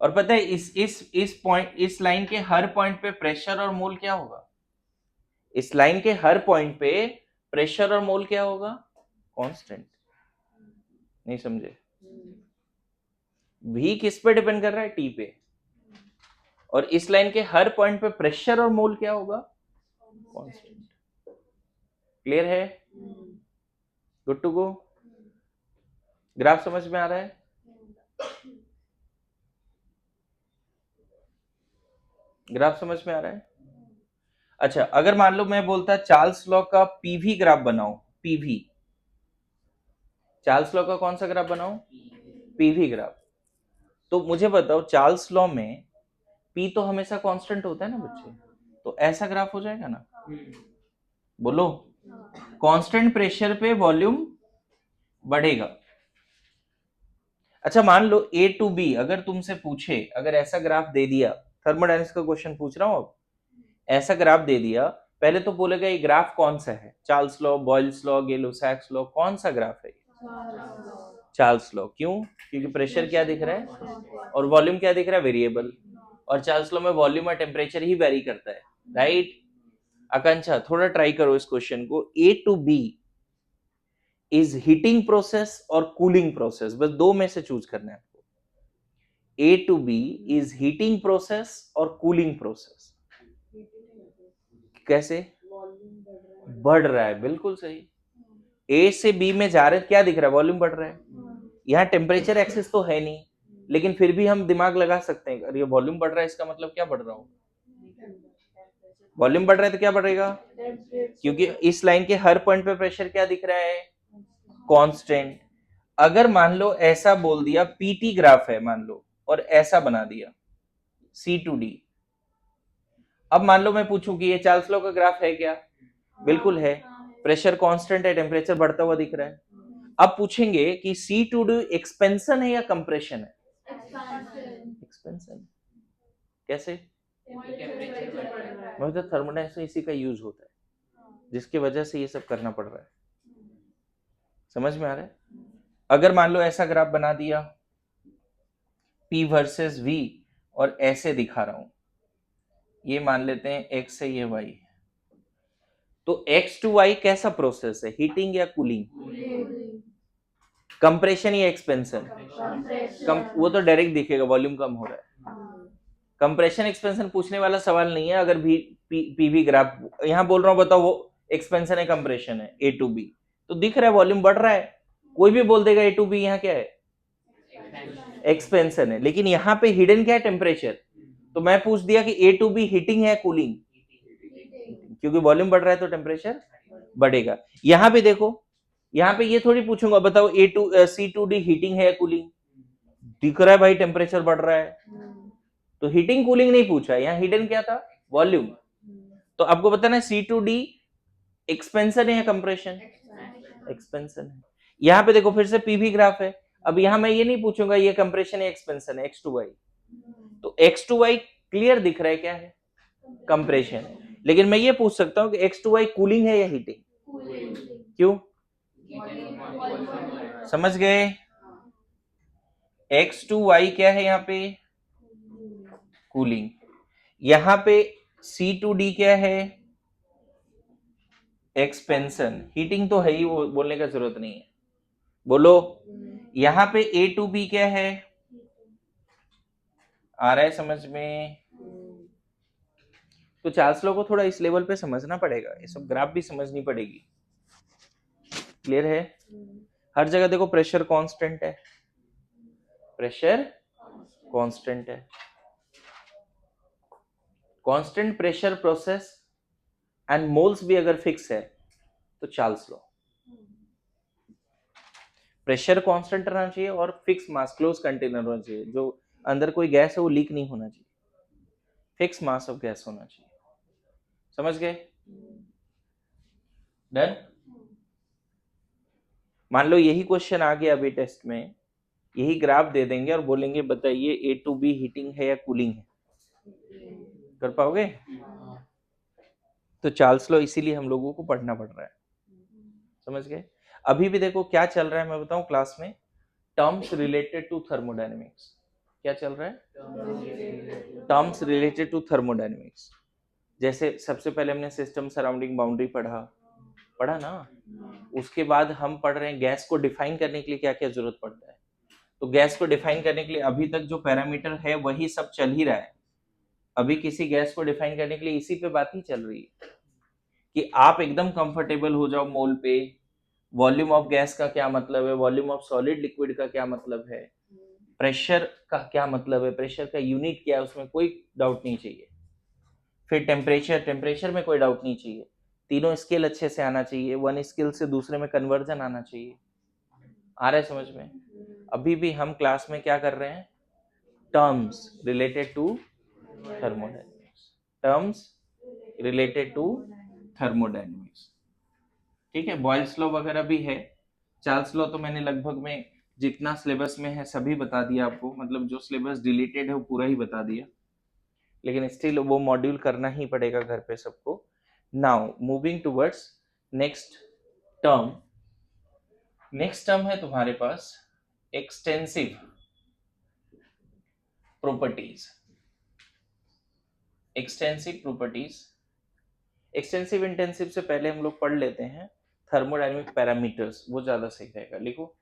और पता है इस लाइन के हर पॉइंट पे प्रेशर और मोल क्या होगा? इस लाइन के हर पॉइंट पे प्रेशर और मोल क्या होगा? कांस्टेंट। नहीं समझे? v किस पे डिपेंड कर रहा है? t पे। और इस लाइन के हर पॉइंट पे प्रेशर और मोल क्या होगा? कांस्टेंट। क्लियर है? Good to go? ग्राफ समझ में आ रहा है? ग्राफ समझ में आ रहा है? अच्छा, अगर मान लो मैं बोलता चार्ल्स लॉ का पीवी ग्राफ बनाओ, पीवी, चार्ल्स लॉ का कौन सा ग्राफ बनाओ? PV graph. तो मुझे बताओ चार्ल्स लॉ में पी तो हमेशा कांस्टेंट होता है ना बच्चे, तो ऐसा ग्राफ हो जाएगा ना? बोलो, कांस्टेंट प्रेशर पे वॉल्यूम बढ़ेगा। अच्छा मान लो ए टू बी अगर तुमसे पूछे, अगर ऐसा ग्राफ दे दिया, थर्मोडायनेमिक्स का क्वेश्चन पूछ रहा हूं, अब ऐसा ग्राफ दे दिया, पहले तो बोलेगा ये ग्राफ कौन सा है? Charles law, Boyle's law, Gay Lussac's law, कौन सा ग्राफ है? Charles law. क्यों? क्योंकि प्रेशर क्या दिख रहा है और वॉल्यूम क्या दिख रहा है? वेरिएबल। और चार्ल्स लॉ में वॉल्यूम और टेम्परेचर ही वेरी करता है, राइट? आकांक्षा थोड़ा ट्राई करो इस क्वेश्चन को। A to B is heating process और कूलिंग प्रोसेस, बस दो में से चूज करना है आपको। A to B is heating process और कूलिंग प्रोसेस। कैसे? बढ़ रहा है, बिल्कुल सही। ए से बी में जा रहे, क्या दिख रहा है? वॉल्यूम बढ़ रहा है। यहाँ टेम्परेचर एक्सेस तो है नहीं, लेकिन फिर भी हम दिमाग लगा सकते हैं, अरे ये वॉल्यूम बढ़ रहा है, इसका मतलब क्या बढ़ रहा होगा? वॉल्यूम बढ़ रहा है तो क्या बढ़ेगा? क्योंकि इस लाइन के हर पॉइंट पे प्रेशर क्या दिख रहा है? कांस्टेंट। अगर मान लो ऐसा बोल दिया पीटी ग्राफ है मान लो, और ऐसा बना दिया सी टू डी, अब मान लो मैं पूछूं कि ये चार्ल्स लॉ का ग्राफ है क्या? बिल्कुल है। प्रेशर कांस्टेंट है, टेम्परेचर बढ़ता हुआ दिख रहा है। अब पूछेंगे कि सी टू डी एक्सपेंशन है या कंप्रेशन है? एक्सपेंशन। कैसे? तो थर्मोडायनेमिक्स में इसी का यूज होता है, जिसकी वजह से ये सब करना पड़ रहा है। समझ में आ रहा है? अगर मान लो ऐसा ग्राफ बना दिया P वर्सेस V, और ऐसे दिखा रहा हूं, ये मान लेते हैं x है, ये y है, तो x टू y कैसा प्रोसेस है? हीटिंग या कूलिंग? कंप्रेशन या एक्सपेंशन? वो तो डायरेक्ट दिखेगा, वॉल्यूम कम हो रहा है। कंप्रेशन एक्सपेंशन पूछने वाला सवाल नहीं है। अगर भी पीवी ग्राफ यहां बोल रहा हूं, बताओ वो एक्सपेंशन है कंप्रेशन है? ए टू बी तो दिख रहा है, वॉल्यूम बढ़ रहा है। कोई भी बोल देगा ए टू बी यहाँ क्या है? एक्सपेंशन है। लेकिन यहाँ पे हिडन क्या है? टेम्परेचर। तो मैं पूछ दिया कि ए टू बी हीटिंग है कूलिंग? क्योंकि वॉल्यूम बढ़ रहा है तो टेम्परेचर बढ़ेगा। यहाँ पे देखो, यहाँ पे ये थोड़ी पूछूंगा बताओ A to C to D heating है या कूलिंग? दिख रहा है भाई टेम्परेचर बढ़ रहा है, तो हीटिंग कूलिंग नहीं पूछा। यहाँ हिडन क्या था? वॉल्यूम। तो आपको पता ना सी टू डी एक्सपेंशन है या कंप्रेशन? एक्सपेंशन है। यहाँ पे देखो फिर से पीवी ग्राफ है। अब यहाँ मैं ये नहीं पूछूंगा ये कंप्रेशन या एक्सपेंशन है, एक्स टू वाई। तो एक्स टू वाई क्लियर दिख रहा है क्या है? कंप्रेशन। लेकिन मैं ये पूछ सकता हूँ कि एक्स टू वाई कूलिंग है या हीटिंग? क्यों? समझ गए? एक्स टू वाई क्या है यहाँ पे? कूलिंग। यहाँ पे सी टू डी क्या है? एक्सपेंशन। हीटिंग तो है ही, वो बोलने का जरूरत नहीं है। बोलो, यहाँ पे ए टू बी क्या है? आ रहा है समझ में? तो चार्ल्स लॉ को थोड़ा इस लेवल पे समझना पड़ेगा, ये सब ग्राफ भी समझनी पड़ेगी। क्लियर है? हर जगह देखो प्रेशर कांस्टेंट है, प्रेशर कांस्टेंट है। Constant pressure process and moles भी अगर फिक्स है तो चार्ल्स लॉ। प्रेशर कांस्टेंट रहना चाहिए और फिक्स मास, क्लोज कंटेनर होना चाहिए, जो अंदर कोई गैस है वो लीक नहीं होना चाहिए, फिक्स मास ऑफ गैस होना चाहिए। समझ गए? डन? मान लो यही क्वेश्चन आ गया अभी टेस्ट में, यही ग्राफ दे देंगे और बोलेंगे बताइए ए टू बी हीटिंग है या कूलिंग है, कर पाओगे? तो चार्ल्स लॉ इसीलिए हम लोगों को पढ़ना पड़ रहा है। समझ गए? अभी भी देखो क्या चल रहा है, मैं बताऊं क्लास में, टर्म्स रिलेटेड टू थर्मोडायनेमिक्स। क्या चल रहा है? Terms related to thermodynamics. जैसे सबसे पहले हमने सिस्टम सराउंडिंग बाउंड्री पढ़ा ना, उसके बाद हम पढ़ रहे हैं गैस को डिफाइन करने के लिए क्या क्या जरूरत पड़ता है। तो गैस को डिफाइन करने के लिए अभी तक जो पैरामीटर है वही सब चल ही रहा है। अभी किसी गैस को डिफाइन करने के लिए इसी पे बात ही चल रही है कि आप एकदम कंफर्टेबल हो जाओ मोल पे। वॉल्यूम ऑफ गैस का क्या मतलब है, वॉल्यूम ऑफ सॉलिड लिक्विड का क्या मतलब है, प्रेशर का क्या मतलब है, प्रेशर का यूनिट क्या है, उसमें कोई डाउट नहीं चाहिए। फिर टेम्परेचर में कोई डाउट नहीं चाहिए। तीनों स्केल अच्छे से आना चाहिए, वन स्केल से दूसरे में कन्वर्जन आना चाहिए। आ रहा है समझ में? अभी भी हम क्लास में क्या कर रहे हैं, terms related to thermodynamics, terms related to thermodynamics. ठीक है? बॉयल्स लॉ वगैरह भी है, चार्ल्स लॉ तो मैंने लगभग में जितना सिलेबस में है सभी बता दिया आपको, मतलब जो सिलेबस डिलीटेड है वो पूरा ही बता दिया, लेकिन स्टिल वो मॉड्यूल करना ही पड़ेगा घर पे सबको। Now moving towards next term. Next term है तुम्हारे पास extensive properties. Extensive properties, extensive intensive से पहले हम लोग पढ़ लेते हैं थर्मोडायनेमिक पैरामीटर्स, वो ज्यादा सही रहेगा। लिखो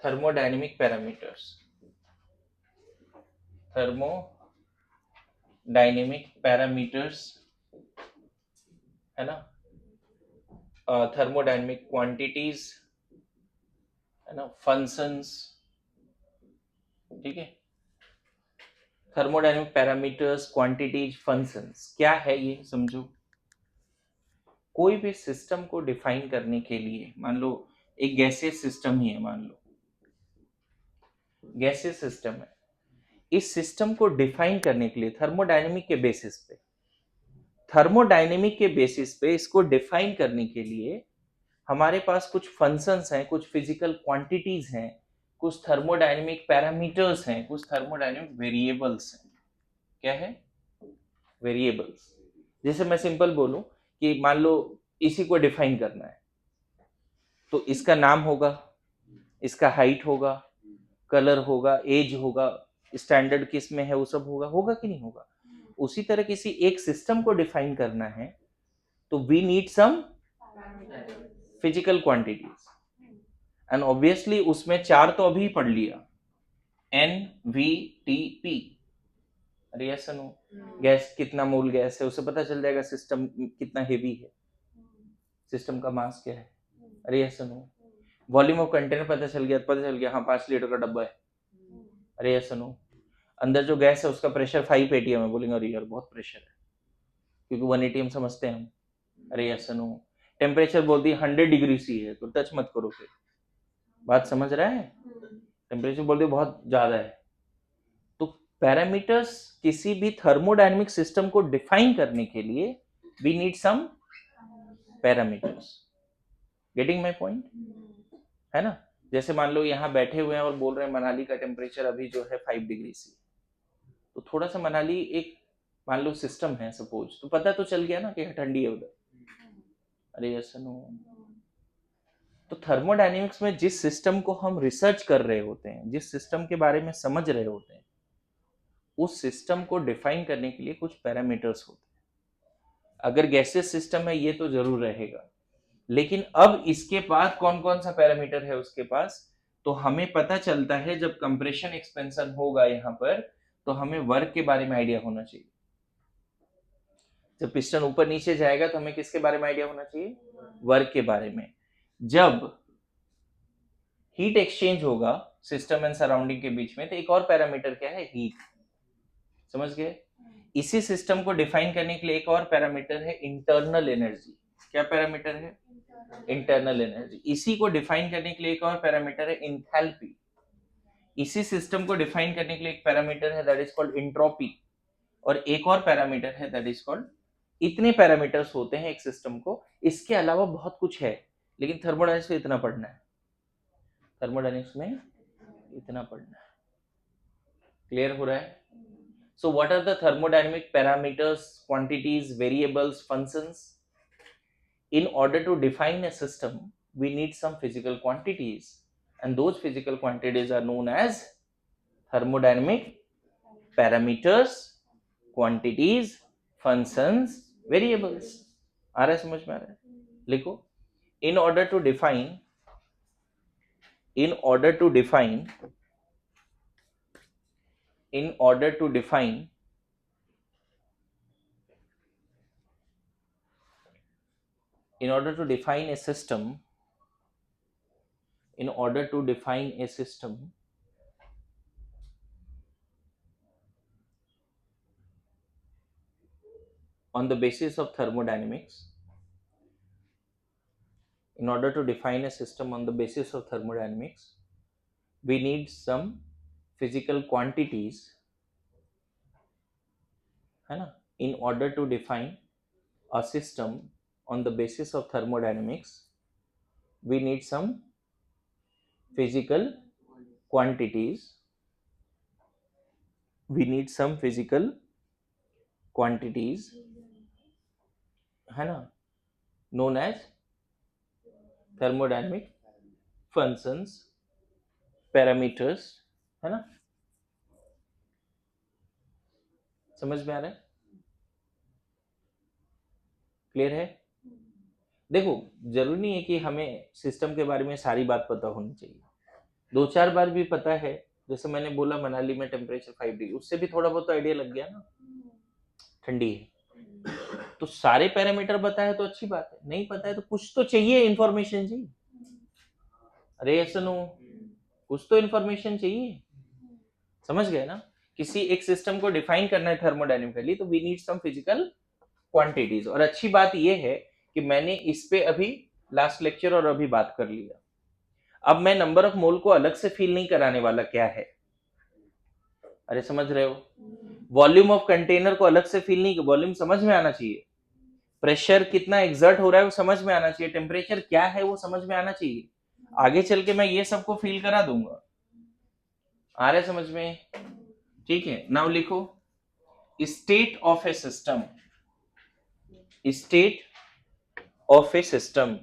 थर्मोडायनेमिक पैरामीटर्स, थर्मोडायनेमिक पैरामीटर्स है ना, थर्मोडायनेमिक क्वांटिटीज है ना, फंक्शंस। ठीक है? थर्मोडायनेमिक पैरामीटर्स, क्वांटिटीज, फंक्शंस क्या है ये समझो। कोई भी सिस्टम को डिफाइन करने के लिए, मान लो एक गैसियस सिस्टम ही है, मान लो गैसियस सिस्टम है, इस सिस्टम को डिफाइन करने के लिए थर्मोडायनेमिक के बेसिस पे, थर्मोडायनेमिक के बेसिस पे इसको डिफाइन करने के लिए हमारे पास कुछ फंक्शंस हैं, कुछ फिजिकल क्वांटिटीज हैं, कुछ थर्मोडायनेमिक पैरामीटर्स हैं, कुछ थर्मोडायनेमिक वेरिएबल्स हैं। क्या है? वेरिएबल्स। जैसे मैं सिंपल बोलूं कि मान लो इसी को डिफाइन करना है, तो इसका नाम होगा, इसका हाइट होगा, कलर होगा, एज होगा, स्टैंडर्ड किस में है वो सब होगा कि नहीं होगा। उसी तरह किसी एक सिस्टम को डिफाइन करना है तो we need some physical quantities, and obviously उसमें चार तो अभी पढ़ लिया, एन वी टी पी। अरे यस नो, गैस कितना मोल गैस है उससे पता चल जाएगा सिस्टम कितना हेवी है, सिस्टम का मास क्या है। अरे yes no, volume of container पता चल गया, हाँ 5 लीटर का डब्बा है। अरे यस नो, अंदर जो गैस है उसका प्रेशर 5 एटीएम है, बोलेंगे अरे यार बहुत प्रेशर है, क्योंकि 1 एटीएम समझते हैं हम। अरे यस नो, टेम्परेचर बोल दी 100 डिग्री सी है तो टच मत करो, फिर बात समझ रहा है। टेम्परेचर बोल दी बहुत ज्यादा है। तो पैरामीटर्स किसी भी थर्मोडायनेमिक सिस्टम को डिफाइन करने के लिए we need some parameters. Getting my point? है ना? जैसे मान लो यहाँ बैठे हुए हैं और बोल रहे हैं मनाली का टेम्परेचर अभी जो है 5 डिग्री सी, तो थोड़ा सा मनाली एक मान लो सिस्टम है सपोज, तो पता तो चल गया ना कि ठंडी है उधर। अरे यस नो, तो थर्मोडायनेमिक्स में जिस सिस्टम को हम रिसर्च कर रहे होते हैं, जिस सिस्टम के बारे में समझ रहे होते हैं, उस सिस्टम को डिफाइन करने के लिए कुछ पैरामीटर्स होते हैं। अगर गैसियस सिस्टम है ये तो जरूर रहेगा, लेकिन अब इसके बाद कौन कौन सा पैरामीटर है उसके पास, तो हमें पता चलता है जब कंप्रेशन एक्सपेंशन होगा यहाँ पर, तो हमें वर्क के बारे में आइडिया होना चाहिए। जब पिस्टन ऊपर नीचे जाएगा तो हमें किसके बारे में आइडिया होना चाहिए? वर्क के बारे में। जब हीट एक्सचेंज होगा सिस्टम एंड सराउंडिंग के बीच में, तो एक और पैरामीटर क्या है, हीट। समझ गए? इसी सिस्टम को डिफाइन करने के लिए एक और पैरामीटर है इंटरनल एनर्जी। क्या पैरामीटर है? Internal energy. इसी को डिफाइन करने के लिए एक और पैरामीटर है इंथैल्पी। इसी सिस्टम को डिफाइन करने के लिए एक पैरामीटर है दैट इज कॉल्ड एंट्रोपी, और एक और पैरामीटर है दैट इज कॉल्ड। इतने पैरामीटर्स होते हैं एक सिस्टम को, इसके अलावा बहुत कुछ है, लेकिन थर्मोडायनेमिक्स में इतना पढ़ना है, थर्मोडायनेमिक्स में इतना पढ़ना है। क्लियर हो रहा है? So what are the thermodynamic parameters, quantities, variables, functions? In order to define a system, we need some physical quantities, and those physical quantities are known as thermodynamic parameters, quantities, functions, variables. आ रहा है समझ में? आ रहा है? लिखो, in order to define in order to define a system, on the basis of thermodynamics, we need some physical quantities, है ना? In order to define a system on the basis of thermodynamics, we need some physical quantities. है ना? Known as thermodynamic functions, parameters, है ना? समझ में आ रहा है? क्लियर है? देखो, जरूरी नहीं है कि हमें सिस्टम के बारे में सारी बात पता होनी चाहिए, 2-4 बार भी पता है। जैसे मैंने बोला मनाली में टेम्परेचर 5 डिग्री, उससे भी थोड़ा बहुत आइडिया लग गया ना, ठंडी है। तो सारे पैरामीटर पता है तो अच्छी बात है, नहीं पता है तो कुछ तो चाहिए इन्फॉर्मेशन जी। अरे ऐसा नो, कुछ तो इन्फॉर्मेशन चाहिए। समझ गए ना? किसी एक सिस्टम को डिफाइन करना है थर्मोडायनेमिकली, तो we need some physical quantities. और अच्छी बात यह है कि मैंने इस पे अभी लास्ट लेक्चर और अभी बात कर लिया। अब मैं नंबर ऑफ मोल को अलग से फील नहीं कराने वाला। क्या है? अरे समझ रहे हो? वॉल्यूम ऑफ कंटेनर को अलग से फील नहीं, वॉल्यूम समझ में आना चाहिए, प्रेशर कितना एग्जर्ट हो रहा है वो समझ में आना चाहिए, टेम्परेचर क्या है वो समझ में आना चाहिए। आगे चल के मैं ये सबको फील करा दूंगा। आ रहा है समझ में? ठीक है, नाउ लिखो state of A system. State of A system,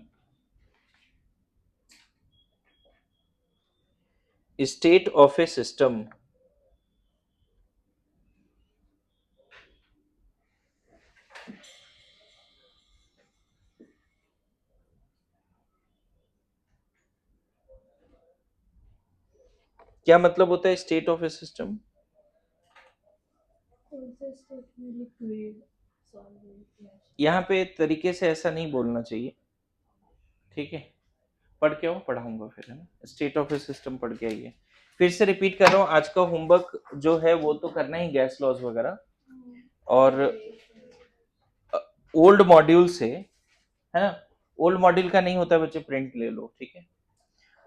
state of A system क्या मतलब होता है स्टेट ऑफ ए सिस्टम? यहाँ पे तरीके से ऐसा नहीं बोलना चाहिए, ठीक है? पढ़ के आओ, पढ़ाऊंगा फिर, है ना? स्टेट ऑफ ए सिस्टम पढ़ के आइए। फिर से रिपीट कर रहा हूँ, आज का होमवर्क जो है वो तो करना ही, गैस लॉज वगैरह, और ओल्ड मॉड्यूल से, है ना? ओल्ड मॉड्यूल का नहीं होता बच्चे, प्रिंट ले लो, ठीक है?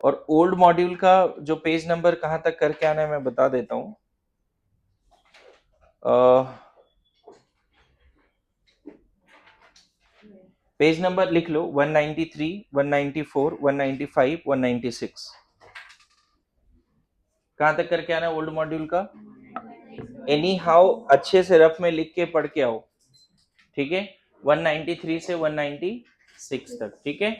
और ओल्ड मॉड्यूल का जो पेज नंबर कहाँ तक करके आना है मैं बता देता हूँ। पेज नंबर लिख लो, 193, 194, 195, 196। कहां तक करके आना है ओल्ड मॉड्यूल का? एनी हाउ अच्छे से रफ में लिख के पढ़ के आओ, ठीक है? 193 से 196 तक, ठीक है?